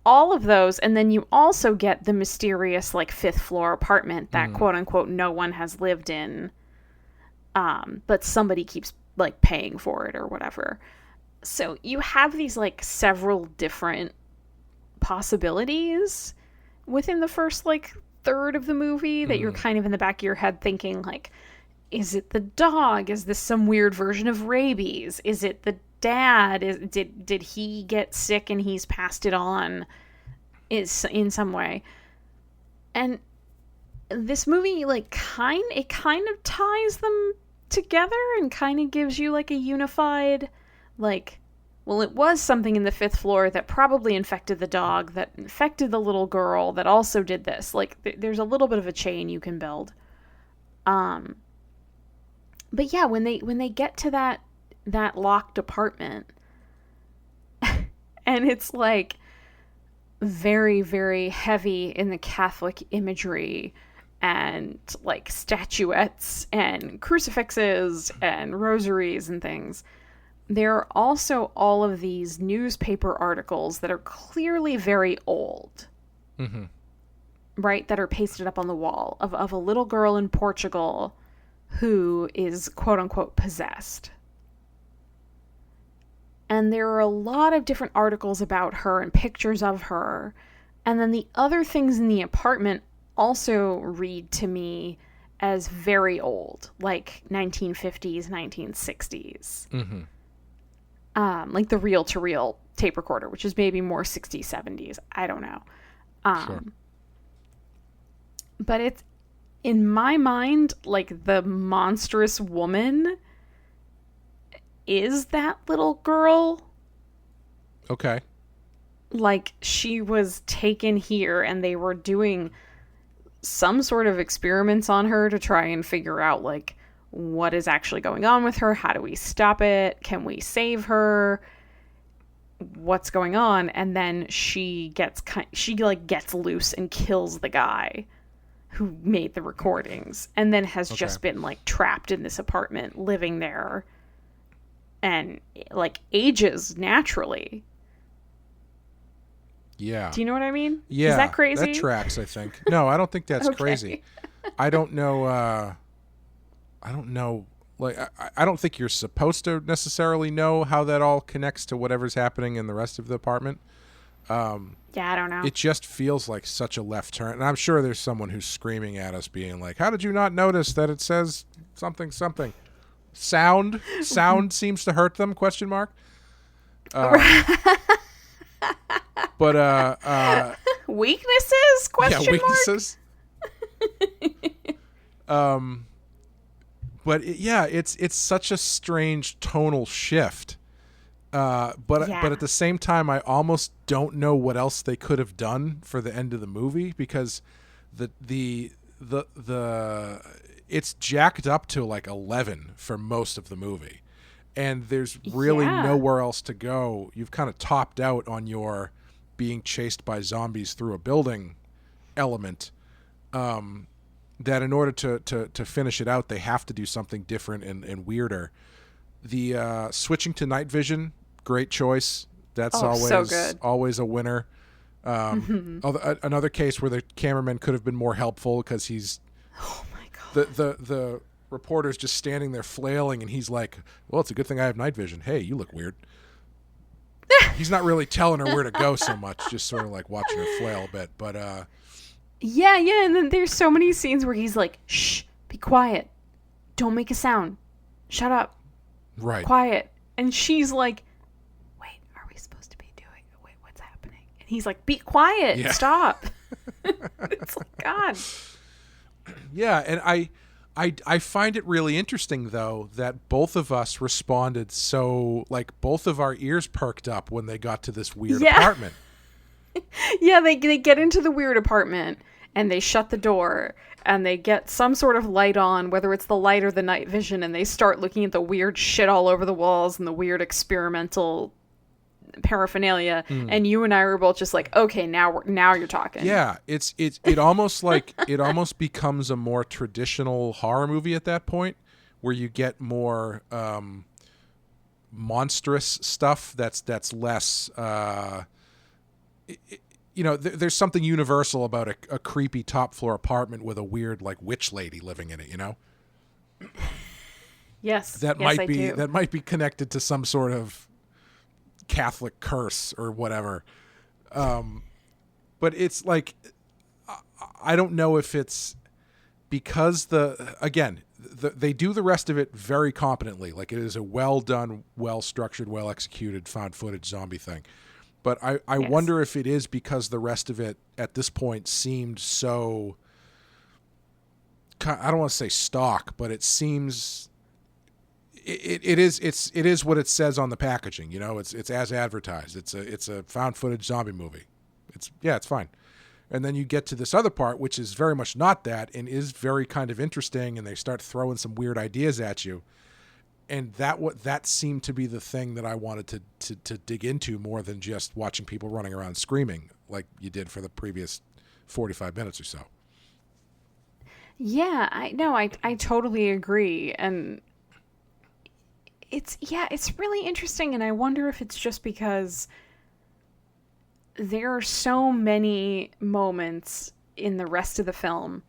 all of those, and then you also get the mysterious like 5th floor apartment that quote unquote no one has lived in, but somebody keeps like paying for it or whatever. So you have these like several different possibilities within the first like third of the movie that you're kind of in the back of your head thinking like, is it the dog? Is this some weird version of rabies? Is it the dad? Did he get sick and he's passed it on in some way? And this movie like kind of ties them together and kind of gives you like a unified like, well, it was something in the 5th floor that probably infected the dog, that infected the little girl, that also did this. Like, there's a little bit of a chain you can build. But yeah, when they get to that locked apartment, and it's like very, very heavy in the Catholic imagery, and like statuettes and crucifixes and rosaries and things. There are also all of these newspaper articles that are clearly very old, right? That are pasted up on the wall of a little girl in Portugal who is quote unquote possessed. And there are a lot of different articles about her and pictures of her. And then the other things in the apartment also read to me as very old, like 1950s, 1960s. Like the reel-to-reel tape recorder, which is maybe more 60s, 70s. I don't know. Sure. But it's, in my mind, like the monstrous woman is that little girl. Okay. Like she was taken here and they were doing some sort of experiments on her to try and figure out like what is actually going on with her. How do we stop it? Can we save her? What's going on? And then she gets loose and kills the guy who made the recordings, and then has just been like trapped in this apartment, living there, and like ages naturally. Yeah. Do you know what I mean? Yeah. Is that crazy? That tracks, I think. No, I don't think that's crazy. I don't know. Like, I don't think you're supposed to necessarily know how that all connects to whatever's happening in the rest of the apartment. Yeah, I don't know. It just feels like such a left turn. And I'm sure there's someone who's screaming at us being like, how did you not notice that it says something, something? Sound seems to hurt them, question mark. But weaknesses? Question weaknesses. But it's such a strange tonal shift. But at the same time, I almost don't know what else they could have done for the end of the movie, because the it's jacked up to like 11 for most of the movie, and there's really nowhere else to go. You've kind of topped out on your being chased by zombies through a building element. That in order to finish it out, they have to do something different and weirder. The switching to night vision, great choice. That's always a winner. Another case where the cameraman could have been more helpful, because he's the reporter's just standing there flailing, and he's like, well, it's a good thing I have night vision. Hey, you look weird. He's not really telling her where to go so much, just sort of like watching her flail a bit. But and then there's so many scenes where he's like, shh, be quiet, don't make a sound, shut up, right, quiet. And she's like, wait, are we supposed to be doing, wait, what's happening? And he's like, be quiet, stop. It's like, God. Yeah, and I find it really interesting, though, that both of us responded so, like, both of our ears perked up when they got to this weird apartment. Yeah, they get into the weird apartment, and they shut the door, and they get some sort of light on, whether it's the light or the night vision, and they start looking at the weird shit all over the walls and the weird experimental paraphernalia, and you and I were both just like, okay, now you're talking. Yeah, it almost like it almost becomes a more traditional horror movie at that point, where you get more monstrous stuff that's less there's something universal about a creepy top floor apartment with a weird like witch lady living in it, that might be connected to some sort of Catholic curse or whatever. But it's like, I don't know if it's because they do the rest of it very competently. Like, it is a well done, well structured, well executed found footage zombie thing. But I wonder if it is because the rest of it at this point seemed so, I don't want to say stock, but it seems it is what it says on the packaging. It's as advertised. It's a found footage zombie movie. It's fine. And then you get to this other part, which is very much not that, and is very kind of interesting, and they start throwing some weird ideas at you. And that seemed to be the thing that I wanted to dig into more than just watching people running around screaming like you did for the previous 45 minutes or so. Yeah, I totally agree. And it's really interesting, and I wonder if it's just because there are so many moments in the rest of the film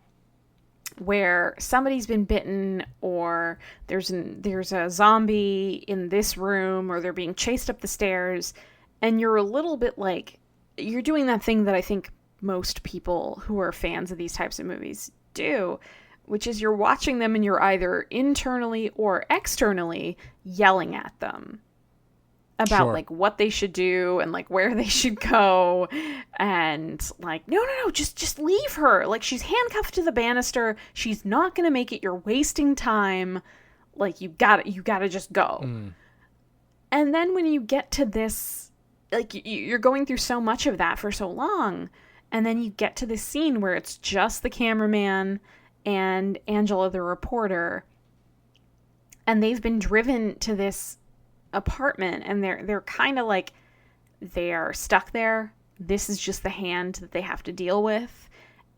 where somebody's been bitten, or there's a zombie in this room, or they're being chased up the stairs, and you're a little bit like, you're doing that thing that I think most people who are fans of these types of movies do, which is you're watching them and you're either internally or externally yelling at them about like what they should do and like where they should go, and like, no, just leave her. Like, she's handcuffed to the banister. She's not going to make it. You're wasting time. Like, you gotta just go. And then when you get to this, like, you're going through so much of that for so long, and then you get to this scene where it's just the cameraman and Angela the reporter, and they've been driven to this apartment, and they're kind of like, they are stuck there. This is just the hand that they have to deal with,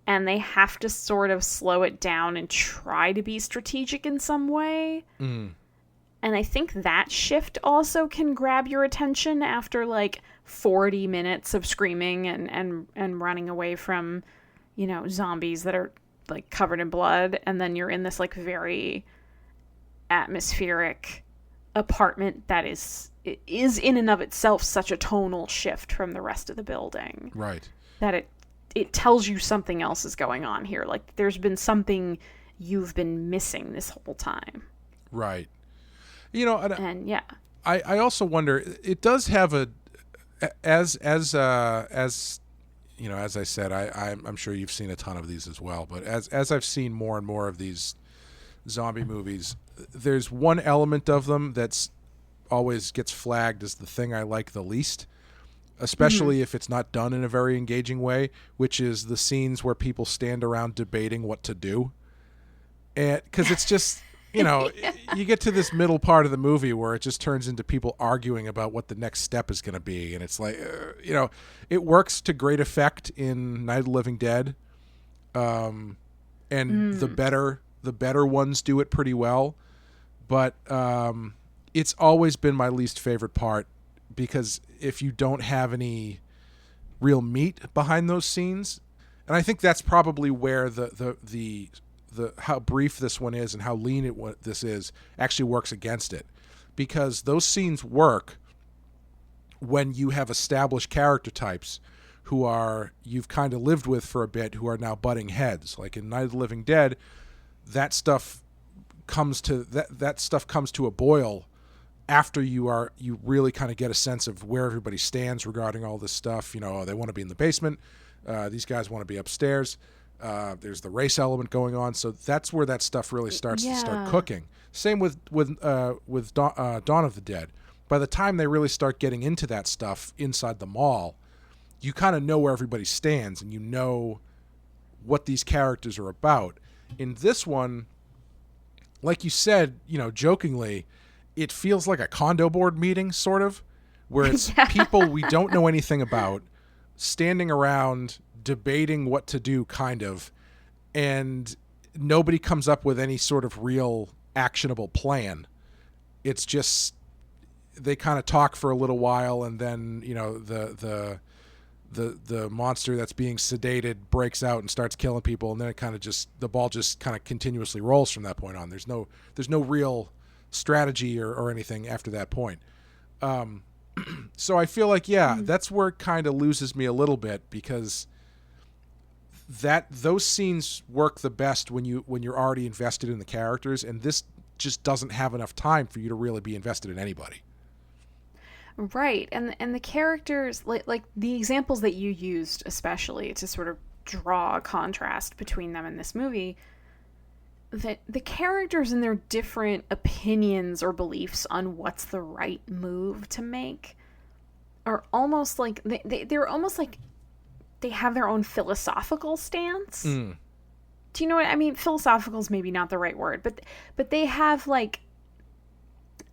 and they have to sort of slow it down and try to be strategic in some way. And I think that shift also can grab your attention after like 40 minutes of screaming and running away from, zombies that are like covered in blood, and then you're in this like very atmospheric apartment that is in and of itself such a tonal shift from the rest of the building, right, that it tells you something else is going on here. Like, there's been something you've been missing this whole time. Right. You know, and yeah. I also wonder, it does have as you know, as I said, I'm sure you've seen a ton of these as well, but as I've seen more and more of these zombie movies, there's one element of them that's always gets flagged as the thing I like the least, especially if it's not done in a very engaging way, which is the scenes where people stand around debating what to do. And because it's just, you know, you get to this middle part of the movie where it just turns into people arguing about what the next step is going to be. And it's like, you know, it works to great effect in Night of the Living Dead. And the better ones do it pretty well. But it's always been my least favorite part, because if you don't have any real meat behind those scenes, and I think that's probably where the how brief this one is and how lean this is actually works against it, because those scenes work when you have established character types who you've kind of lived with for a bit, who are now butting heads. Like in Night of the Living Dead, that stuff comes to a boil after you really kind of get a sense of where everybody stands regarding all this stuff. You know, they want to be in the basement. These guys want to be upstairs. There's the race element going on. So that's where that stuff really starts to start cooking. Same with Dawn of the Dead. By the time they really start getting into that stuff inside the mall, you kind of know where everybody stands and you know what these characters are about. In this one, like you said, you know, jokingly, it feels like a condo board meeting, sort of, where it's people we don't know anything about standing around debating what to do, kind of, and nobody comes up with any sort of real actionable plan. It's just they kind of talk for a little while, and then, you know, the monster that's being sedated breaks out and starts killing people, and then it kind of just, the ball just kind of continuously rolls from that point on. There's no real strategy or anything after that point. So I feel like, that's where it kind of loses me a little bit, because those scenes work the best when you're already invested in the characters, and this just doesn't have enough time for you to really be invested in anybody. Right. And the characters, like the examples that you used, especially to sort of draw a contrast between them in this movie, that the characters and their different opinions or beliefs on what's the right move to make are almost like they're almost like they have their own philosophical stance. Do you know what I mean? Philosophical is maybe not the right word, but they have like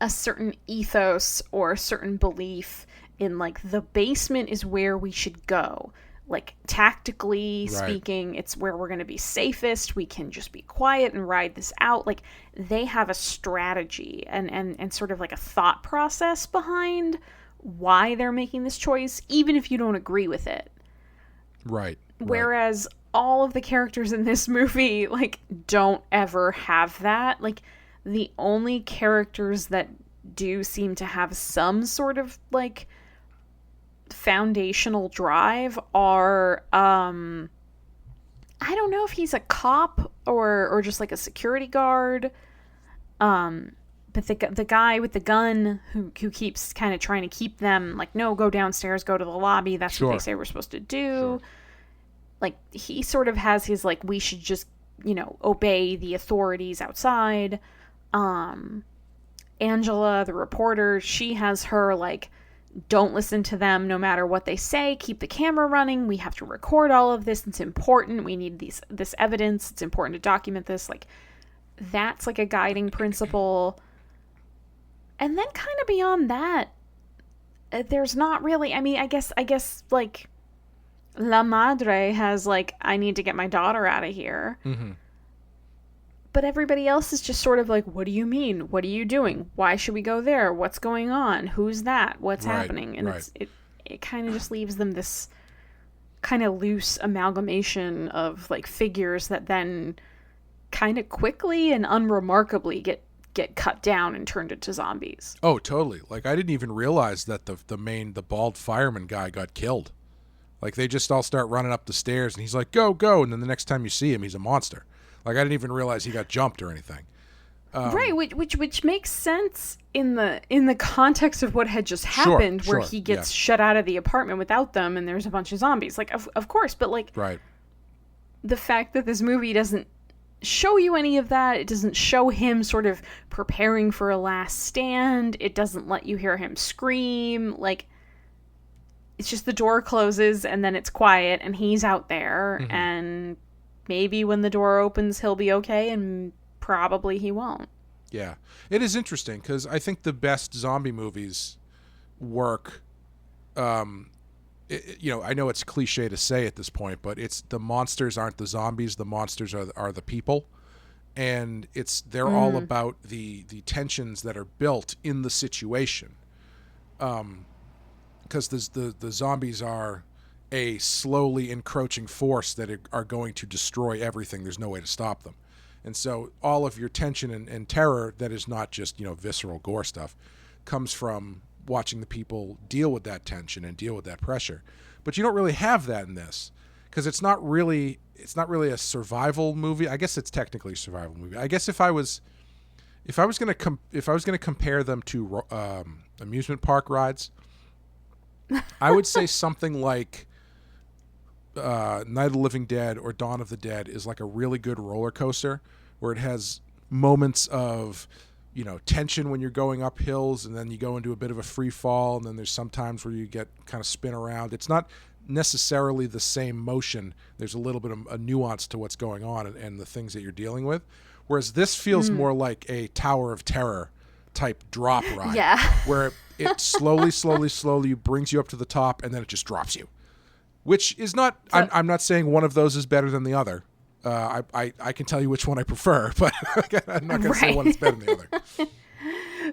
a certain ethos or a certain belief in, like, the basement is where we should go. Like, tactically speaking, it's where we're going to be safest. We can just be quiet and ride this out. Like, they have a strategy and sort of like a thought process behind why they're making this choice, even if you don't agree with it. Right. Whereas all of the characters in this movie, like, don't ever have that. Like, the only characters that do seem to have some sort of, like, foundational drive are, I don't know if he's a cop or just, like, a security guard. But the guy with the gun who keeps kind of trying to keep them, like, no, go downstairs, go to the lobby. That's what they say we're supposed to do. Sure. Like, he sort of has his, like, we should just, you know, obey the authorities outside. Angela, the reporter, she has her, like, don't listen to them no matter what they say. Keep the camera running. We have to record all of this. It's important. We need this evidence. It's important to document this. Like, that's, like, a guiding principle. And then kind of beyond that, there's not really, I mean, I guess, like, La Madre has, like, I need to get my daughter out of here. Mm-hmm. But everybody else is just sort of like, what do you mean? What are you doing? Why should we go there? What's going on? Who's that? What's happening? And it kind of just leaves them this kind of loose amalgamation of, like, figures that then kind of quickly and unremarkably get cut down and turned into zombies. Oh, totally. Like, I didn't even realize that the bald fireman guy got killed. Like, they just all start running up the stairs and he's like, go, go. And then the next time you see him, he's a monster. Like, I didn't even realize he got jumped or anything. Right, which makes sense in the context of what had just happened, where he gets shut out of the apartment without them, and there's a bunch of zombies. Like, of course, but like, right. The fact that this movie doesn't show you any of that, it doesn't show him sort of preparing for a last stand. It doesn't let you hear him scream. Like, it's just the door closes and then it's quiet and he's out there, and maybe when the door opens he'll be okay, and probably he won't. Yeah. It is interesting because I think the best zombie movies work, I know it's cliche to say at this point, but it's the monsters aren't the zombies, the monsters are the people. And they're all about the tensions that are built in the situation. Because the zombies are a slowly encroaching force that are going to destroy everything. There's no way to stop them. And so all of your tension and terror that is not just, visceral gore stuff comes from watching the people deal with that tension and deal with that pressure. But you don't really have that in this because it's not really a survival movie. I guess it's technically a survival movie. I guess if I was going to compare them to amusement park rides, I would say something like Night of the Living Dead or Dawn of the Dead is like a really good roller coaster where it has moments of, tension when you're going up hills, and then you go into a bit of a free fall, and then there's some times where you get kind of spin around. It's not necessarily the same motion. There's a little bit of a nuance to what's going on and the things that you're dealing with. Whereas this feels more like a Tower of Terror type drop ride. Yeah. Where it slowly brings you up to the top, and then it just drops you. Which is not, I'm not saying one of those is better than the other. I can tell you which one I prefer, but I'm not going to say one is better than the other.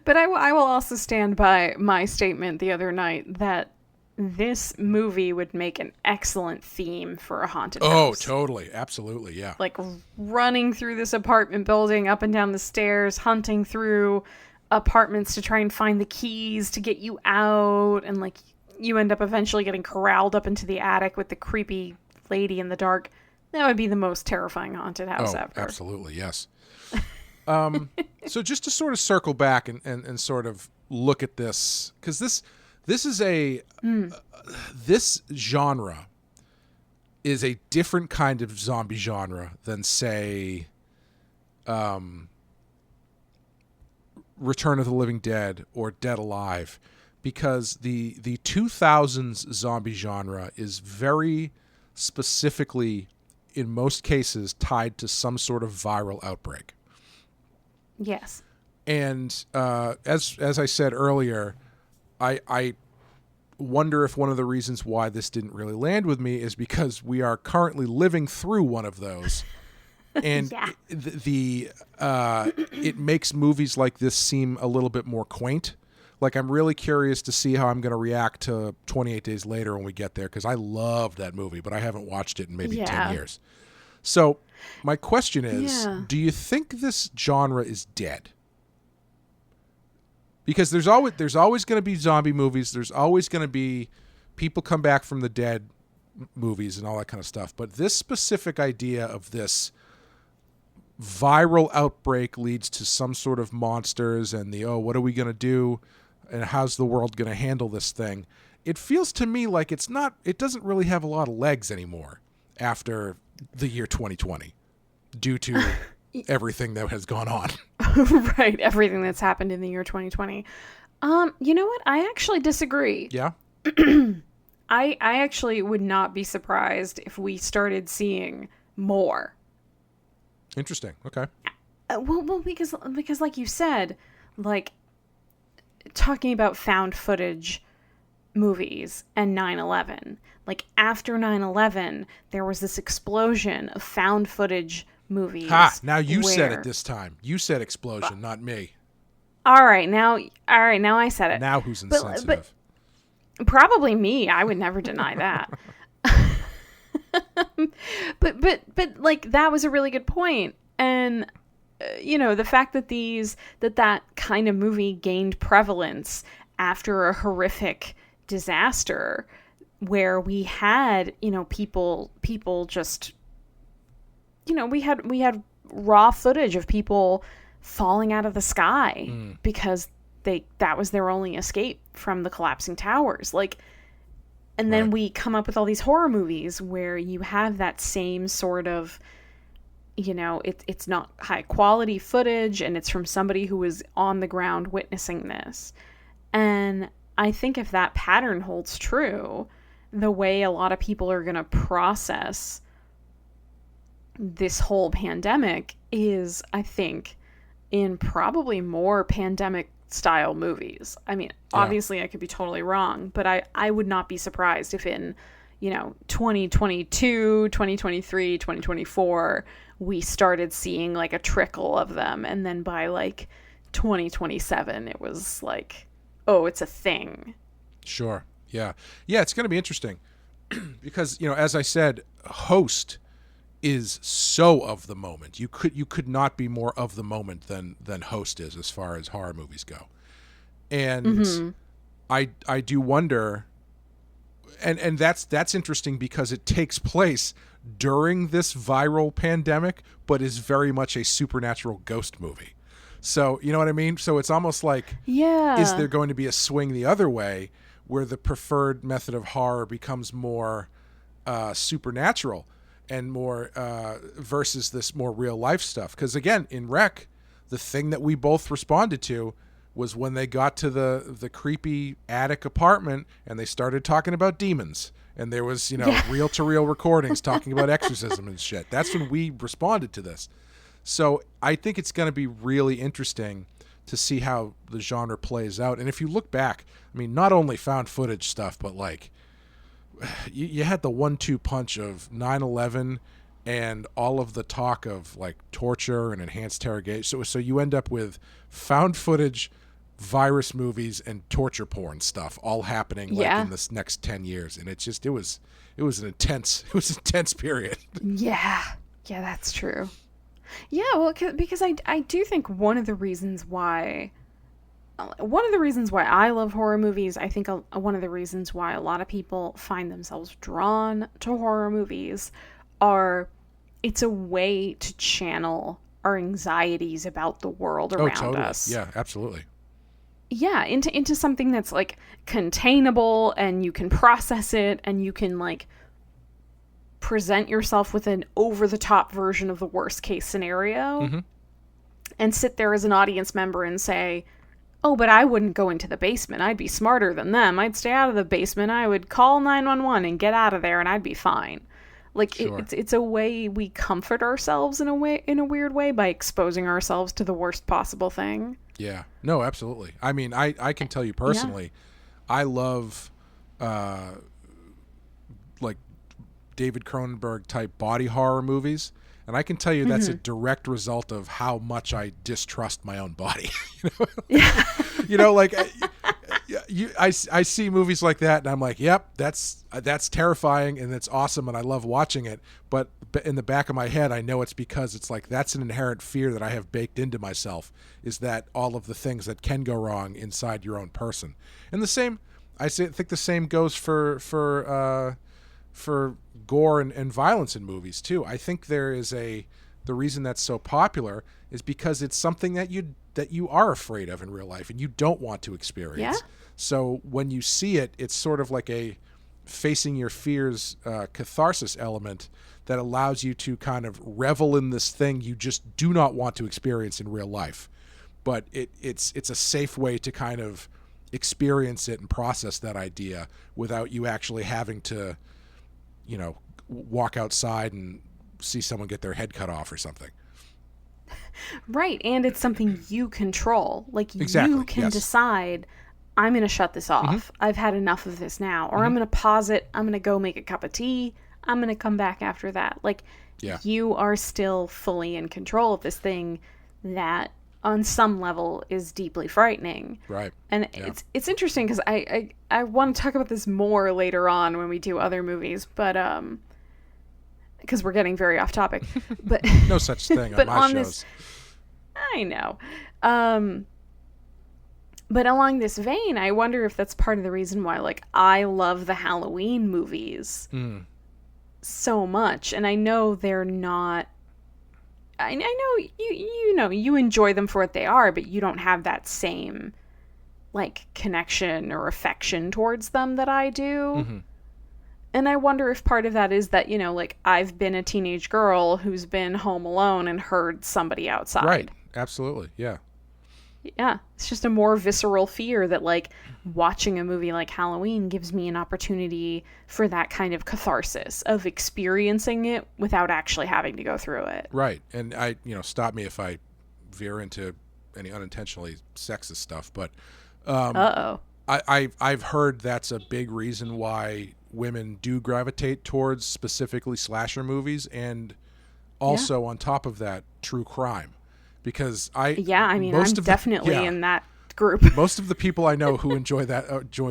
But I will also stand by my statement the other night that this movie would make an excellent theme for a haunted house. Oh, totally. Absolutely, yeah. Like running through this apartment building, up and down the stairs, hunting through apartments to try and find the keys to get you out, and like you end up eventually getting corralled up into the attic with the creepy lady in the dark. That would be the most terrifying haunted house ever. Absolutely, yes. So just to sort of circle back and sort of look at this, because this is this genre is a different kind of zombie genre than, say, Return of the Living Dead or Dead Alive, because the 2000s zombie genre is very specifically, in most cases, tied to some sort of viral outbreak. Yes. And as I said earlier, I wonder if one of the reasons why this didn't really land with me is because we are currently living through one of those. And it makes movies like this seem a little bit more quaint. Like, I'm really curious to see how I'm going to react to 28 Days Later when we get there, because I love that movie, but I haven't watched it in maybe 10 years. So my question is, do you think this genre is dead? Because there's always going to be zombie movies. There's always going to be people come back from the dead movies and all that kind of stuff. But this specific idea of this viral outbreak leads to some sort of monsters and what are we going to do and how's the world going to handle this thing? It feels to me like it doesn't really have a lot of legs anymore after the year 2020 due to everything that has gone on. Right, everything that's happened in the year 2020. You know what? I actually disagree. Yeah? I actually would not be surprised if we started seeing more. Interesting. Okay. Well, because like you said, like talking about found footage movies and 9/11. Like after 9/11, there was this explosion of found footage movies. Now you said it this time. You said explosion, not me. All right, now I said it. Now who's insensitive? But probably me. I would never deny that. But like that was a really good point. And the fact that that kind of movie gained prevalence after a horrific disaster where we had, people just, we had raw footage of people falling out of the sky because that was their only escape from the collapsing towers. Like, and then we come up with all these horror movies where you have that same sort of, you know, it's not high quality footage and it's from somebody who was on the ground witnessing this. And I think if that pattern holds true, the way a lot of people are going to process this whole pandemic is, I think, in probably more pandemic style movies. I mean, obviously I could be totally wrong, but I would not be surprised if in, you know, 2022, 2023, 2024, we started seeing like a trickle of them. And then by like 2027, it was like, oh, it's a thing. Sure. Yeah. Yeah, it's going to be interesting because, you know, as I said, Host is so of the moment. You could not be more of the moment than Host is as far as horror movies go. And I do wonder, and that's interesting because it takes place during this viral pandemic, but is very much a supernatural ghost movie. So, you know what I mean? So it's almost like, is there going to be a swing the other way where the preferred method of horror becomes more supernatural and more versus this more real life stuff? Because again, in Rec, the thing that we both responded to was when they got to the creepy attic apartment and they started talking about demons. And there was, you know, reel-to-reel recordings talking about exorcism and shit. That's when we responded to this. So I think it's going to be really interesting to see how the genre plays out. And if you look back, I mean, not only found footage stuff, but like you had the 1-2 punch of 9/11 and all of the talk of like torture and enhanced interrogation. So you end up with found footage, virus movies, and torture porn stuff all happening like in this next 10 years. And it was an intense period. Yeah, that's true. Yeah, well, because I do think one of the reasons why I love horror movies, I think one of the reasons why a lot of people find themselves drawn to horror movies it's a way to channel our anxieties about the world around us. Yeah, absolutely. Yeah, into something that's like containable and you can process it and you can like present yourself with an over-the-top version of the worst-case scenario and sit there as an audience member and say, oh, but I wouldn't go into the basement. I'd be smarter than them. I'd stay out of the basement. I would call 911 and get out of there and I'd be fine. Like, it's a way we comfort ourselves in a weird way by exposing ourselves to the worst possible thing. Yeah. No, absolutely. I mean, I can tell you personally, I love like David Cronenberg type body horror movies, and I can tell you that's a direct result of how much I distrust my own body. You know, like I see movies like that and I'm like, yep, that's terrifying and it's awesome and I love watching it, but in the back of my head I know it's because it's like that's an inherent fear that I have baked into myself, is that all of the things that can go wrong inside your own person. And the same, I think the same goes for gore and violence in movies too. I think the reason that's so popular is because it's something that you are afraid of in real life and you don't want to experience. Yeah. So when you see it, it's sort of like a facing your fears catharsis element that allows you to kind of revel in this thing you just do not want to experience in real life. But it's a safe way to kind of experience it and process that idea without you actually having to, you know, walk outside and see someone get their head cut off or something. Right, and it's something you control. Like, exactly. You can decide, I'm going to shut this off. I've had enough of this now. Or I'm going to pause it. I'm going to go make a cup of tea. I'm going to come back after that. Like, you are still fully in control of this thing that, on some level, is deeply frightening. Right. And it's interesting because I want to talk about this more later on when we do other movies, but because we're getting very off topic. But no such thing on my shows. I know. But along this vein, I wonder if that's part of the reason why, like, I love the Halloween movies so much. And I know they're not I know you know you enjoy them for what they are, but you don't have that same like connection or affection towards them that I do. Mm-hmm. And I wonder if part of that is that, you know, like I've been a teenage girl who's been home alone and heard somebody outside. Right. Absolutely. Yeah. Yeah. It's just a more visceral fear that like watching a movie like Halloween gives me an opportunity for that kind of catharsis of experiencing it without actually having to go through it. Right. And stop me if I veer into any unintentionally sexist stuff, but I've heard that's a big reason why women do gravitate towards specifically slasher movies, and also on top of that, true crime. Because I'm definitely in that group. Most of the people I know who enjoy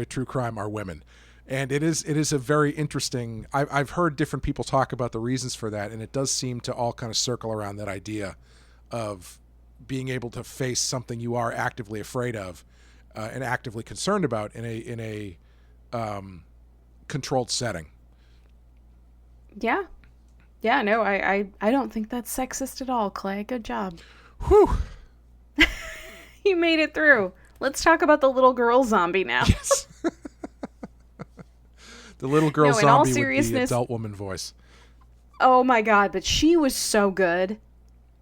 true crime are women, and it is a very interesting. I've heard different people talk about the reasons for that, and it does seem to all kind of circle around that idea of being able to face something you are actively afraid of and actively concerned about in a controlled setting. Yeah. Yeah, no, I don't think that's sexist at all, Clay. Good job. Whew. You made it through. Let's talk about the little girl zombie now. Yes. The little girl zombie in all with the seriousness, adult woman voice. Oh my god, but she was so good.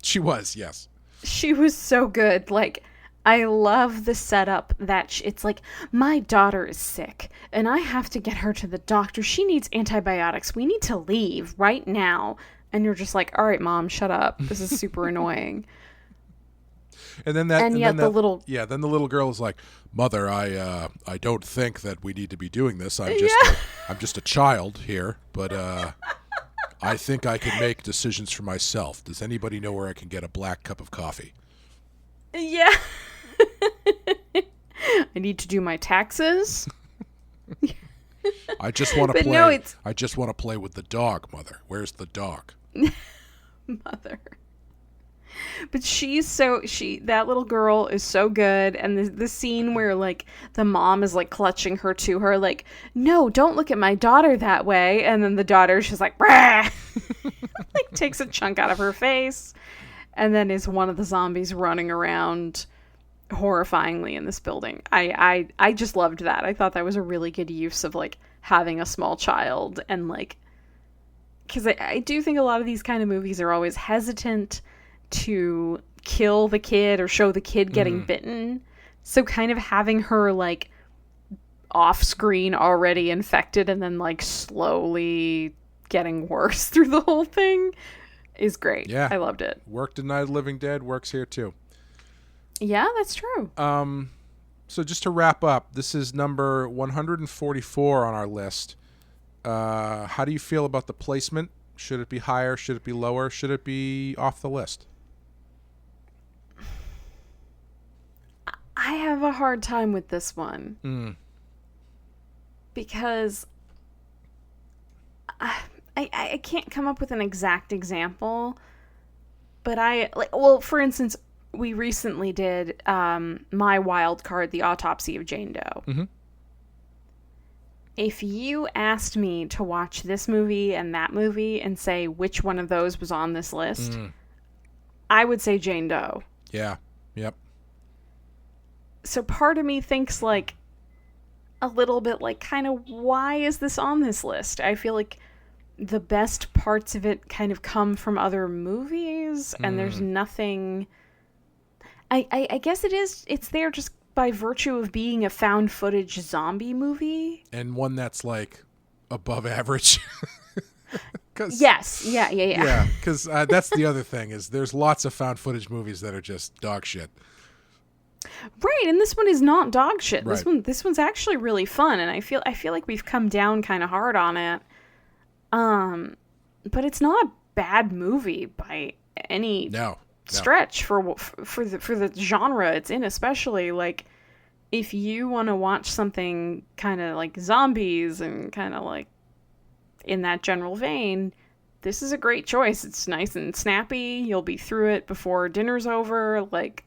She was, yes. She was so good. Like, I love the setup that it's like, my daughter is sick, and I have to get her to the doctor. She needs antibiotics. We need to leave right now. And you're just like, all right, Mom, shut up. This is super annoying. And then the little girl is like, Mother, I don't think that we need to be doing this. I'm just a child here, but I think I can make decisions for myself. Does anybody know where I can get a black cup of coffee? Yeah. I need to do my taxes. I just want to play. I just want to play with the dog, Mother. Where's the dog? Mother. But that little girl is so good, and the scene where like the mom is like clutching her to her, like, no, don't look at my daughter that way, and then the daughter's just like, like takes a chunk out of her face, and then is one of the zombies running around horrifyingly in this building. I just loved that. I thought that was a really good use of like having a small child, and like, because I do think a lot of these kind of movies are always hesitant to kill the kid or show the kid getting bitten. So kind of having her like off screen already infected and then like slowly getting worse through the whole thing is great. Yeah. I loved it. Worked in Night of the Living Dead, works here too. Yeah, that's true. So just to wrap up, this is number 144 on our list. How do you feel about the placement? Should it be higher? Should it be lower? Should it be off the list? I have a hard time with this one. Because I can't come up with an exact example. But for instance, we recently did my wild card, The Autopsy of Jane Doe. Mm-hmm. If you asked me to watch this movie and that movie and say which one of those was on this list, I would say Jane Doe. Yeah. Yep. So part of me thinks like a little bit like kind of why is this on this list? I feel like the best parts of it kind of come from other movies and there's nothing. I guess it's there just by virtue of being a found footage zombie movie. And one that's like above average. Yes. Yeah. Yeah, because that's the other thing is there's lots of found footage movies that are just dog shit. Right, and this one is not dog shit. Right. This one's actually really fun, and I feel like we've come down kind of hard on it. But it's not a bad movie by any stretch for the genre it's in, especially like if you want to watch something kind of like zombies and kind of like in that general vein, this is a great choice. It's nice and snappy. You'll be through it before dinner's over. Like,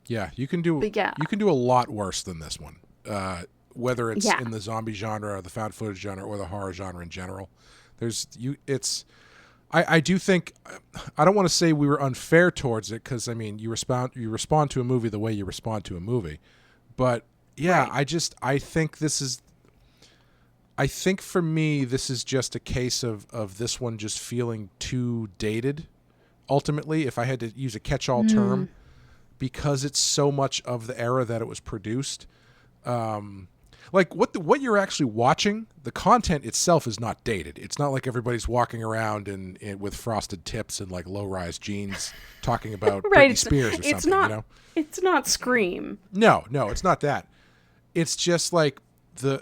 yeah, you can do a lot worse than this one. Whether it's in the zombie genre or the found footage genre or the horror genre in general. I do think, I don't want to say we were unfair towards it, because I mean you respond to a movie the way you respond to a movie, but yeah, right. I think for me this is just a case of this one just feeling too dated. Ultimately, if I had to use a catch-all term, because it's so much of the era that it was produced. Like what you're actually watching, the content itself is not dated. It's not like everybody's walking around in with frosted tips and like low-rise jeans talking about right, Britney Spears or something. It's not, you know? It's not Scream. No, it's not that. It's just like the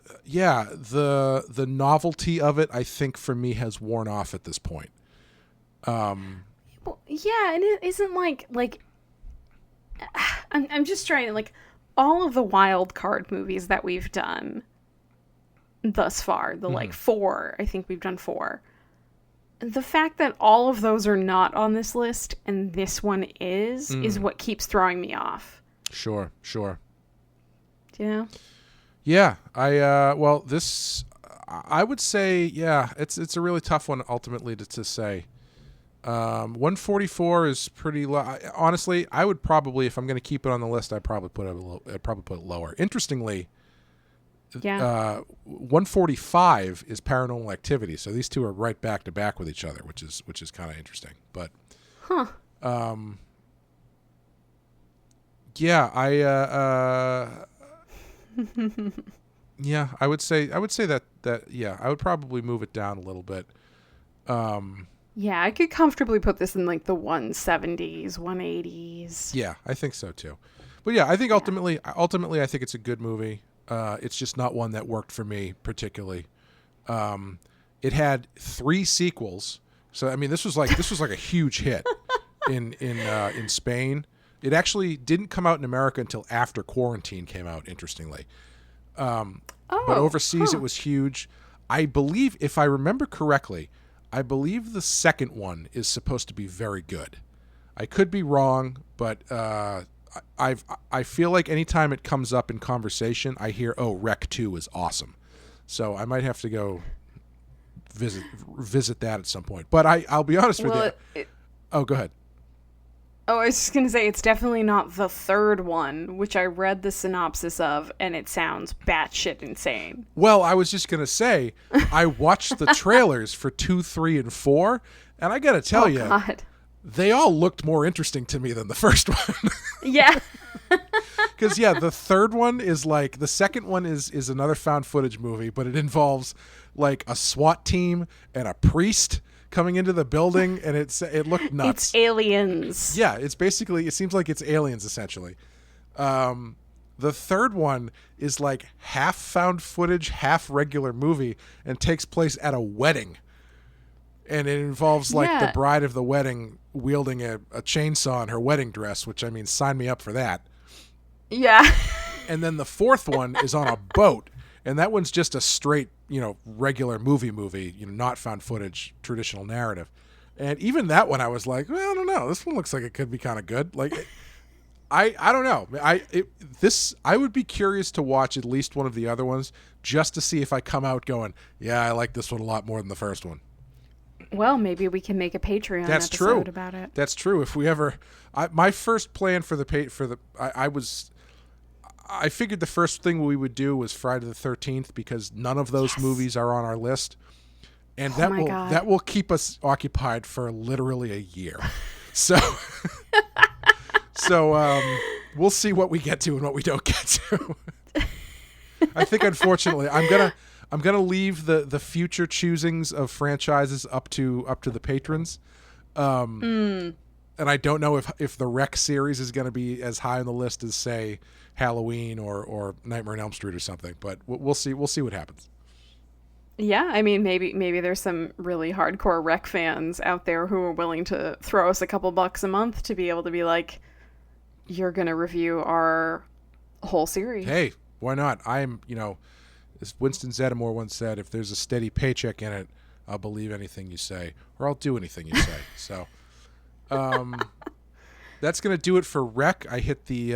novelty of it, I think for me has worn off at this point. Well, yeah, and it isn't like I'm just trying to, like, all of the wild card movies that we've done thus far, the like 4, I think we've done 4. The fact that all of those are not on this list and this one is what keeps throwing me off. Sure. Do you know? Yeah, I would say, yeah, it's a really tough one ultimately to say. 144 is pretty low. Honestly, I would probably, if I'm going to keep it on the list, I'd probably put it lower. Interestingly, 145 is Paranormal Activity, so these two are right back to back with each other, which is kind of interesting. But, yeah, I would say that yeah, I would probably move it down a little bit. Yeah, I could comfortably put this in like the 170s, 180s. Yeah, I think so too. But yeah, I think ultimately I think it's a good movie. It's just not one that worked for me particularly. It had 3 sequels. So I mean, this was like a huge hit in Spain. It actually didn't come out in America until after Quarantine came out, interestingly. But overseas it was huge. I believe, if I remember correctly, the second one is supposed to be very good. I could be wrong, but I feel like anytime it comes up in conversation, I hear, Rec 2 is awesome. So I might have to go visit that at some point. But I'll be honest with you. Go ahead. Oh, I was just going to say, it's definitely not the third one, which I read the synopsis of, and it sounds batshit insane. Well, I was just going to say, I watched the trailers for 2, 3, and 4, and I got to tell you, God, they all looked more interesting to me than the first one. Yeah. Because, yeah, the third one is like, the second one is another found footage movie, but it involves like a SWAT team and a priest coming into the building, and it looked nuts. It's aliens. Yeah, it seems like it's aliens essentially. The third one is like half found footage, half regular movie, and takes place at a wedding. And it involves like the bride of the wedding wielding a chainsaw in her wedding dress, which, I mean, sign me up for that. Yeah. And then the fourth one is on a boat, and that one's just a straight, regular movie, not found footage, traditional narrative. And even that one, I was like, well, I don't know. This one looks like it could be kind of good. Like, I don't know. I would be curious to watch at least one of the other ones just to see if I come out going, yeah, I like this one a lot more than the first one. Well, maybe we can make a Patreon episode about it. That's true. If we ever, my first plan I figured the first thing we would do was Friday the 13th, because none of those movies are on our list. And that will keep us occupied for literally a year. So we'll see what we get to and what we don't get to. I think, unfortunately, I'm gonna leave the future choosings of franchises up to the patrons. And I don't know if the Rec series is going to be as high on the list as, say, Halloween or Nightmare on Elm Street or something. But we'll see. We'll see what happens. Yeah, I mean, maybe there's some really hardcore Rec fans out there who are willing to throw us a couple bucks a month to be able to be like, you're going to review our whole series. Hey, why not? I'm, as Winston Zeddemore once said, if there's a steady paycheck in it, I'll believe anything you say, or I'll do anything you say. So that's going to do it for Rec. I hit the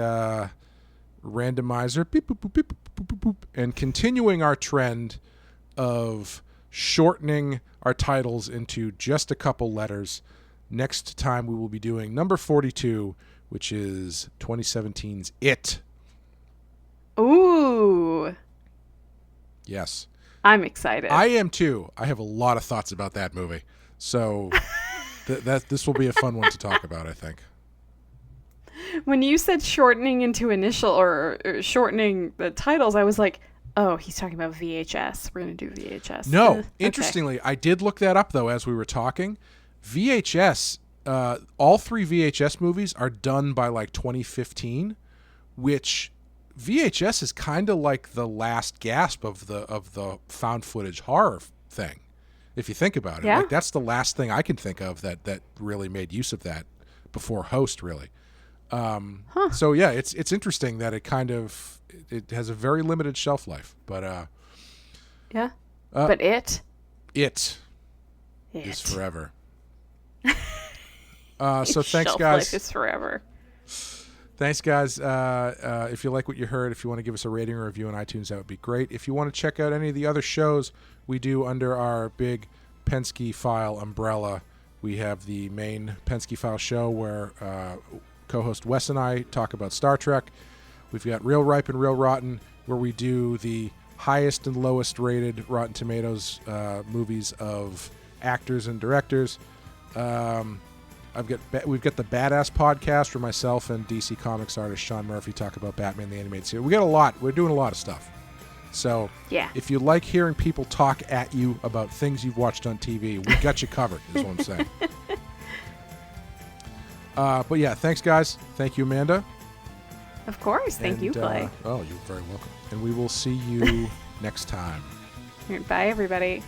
randomizer, beep, boop, boop, beep, boop, boop, boop, and continuing our trend of shortening our titles into just a couple letters. Next time we will be doing number 42, which is 2017's It. Ooh. Yes. I'm excited. I am too. I have a lot of thoughts about that movie. So this will be a fun one to talk about, I think. When you said shortening into initial or shortening the titles, I was like, oh, he's talking about VHS. We're going to do VHS. No. Okay. Interestingly, I did look that up, though, as we were talking. VHS, all 3 VHS movies are done by like 2015, which VHS is kind of like the last gasp of the found footage horror thing. If you think about it, yeah. Like that's the last thing I can think of that really made use of that before Host, really. So yeah, it's interesting that it has a very limited shelf life, but yeah, but it is forever. So thanks, shelf guys. Life is forever. Thanks, guys. If you like what you heard, if you want to give us a rating or review on iTunes, that would be great. If you want to check out any of the other shows we do under our big Penske File umbrella, we have the main Penske File show where co-host Wes and I talk about Star Trek. We've got Real Ripe and Real Rotten, where we do the highest and lowest rated Rotten Tomatoes movies of actors and directors. We've got the Badass podcast where myself and DC Comics artist Sean Murphy talk about Batman the Animated Series. We got a lot. We're doing a lot of stuff. So yeah. If you like hearing people talk at you about things you've watched on TV, we got you covered, is what I'm saying. But yeah, thanks, guys. Thank you, Amanda. Of course. Thank you, Clay. You're very welcome. And we will see you next time. Bye, everybody.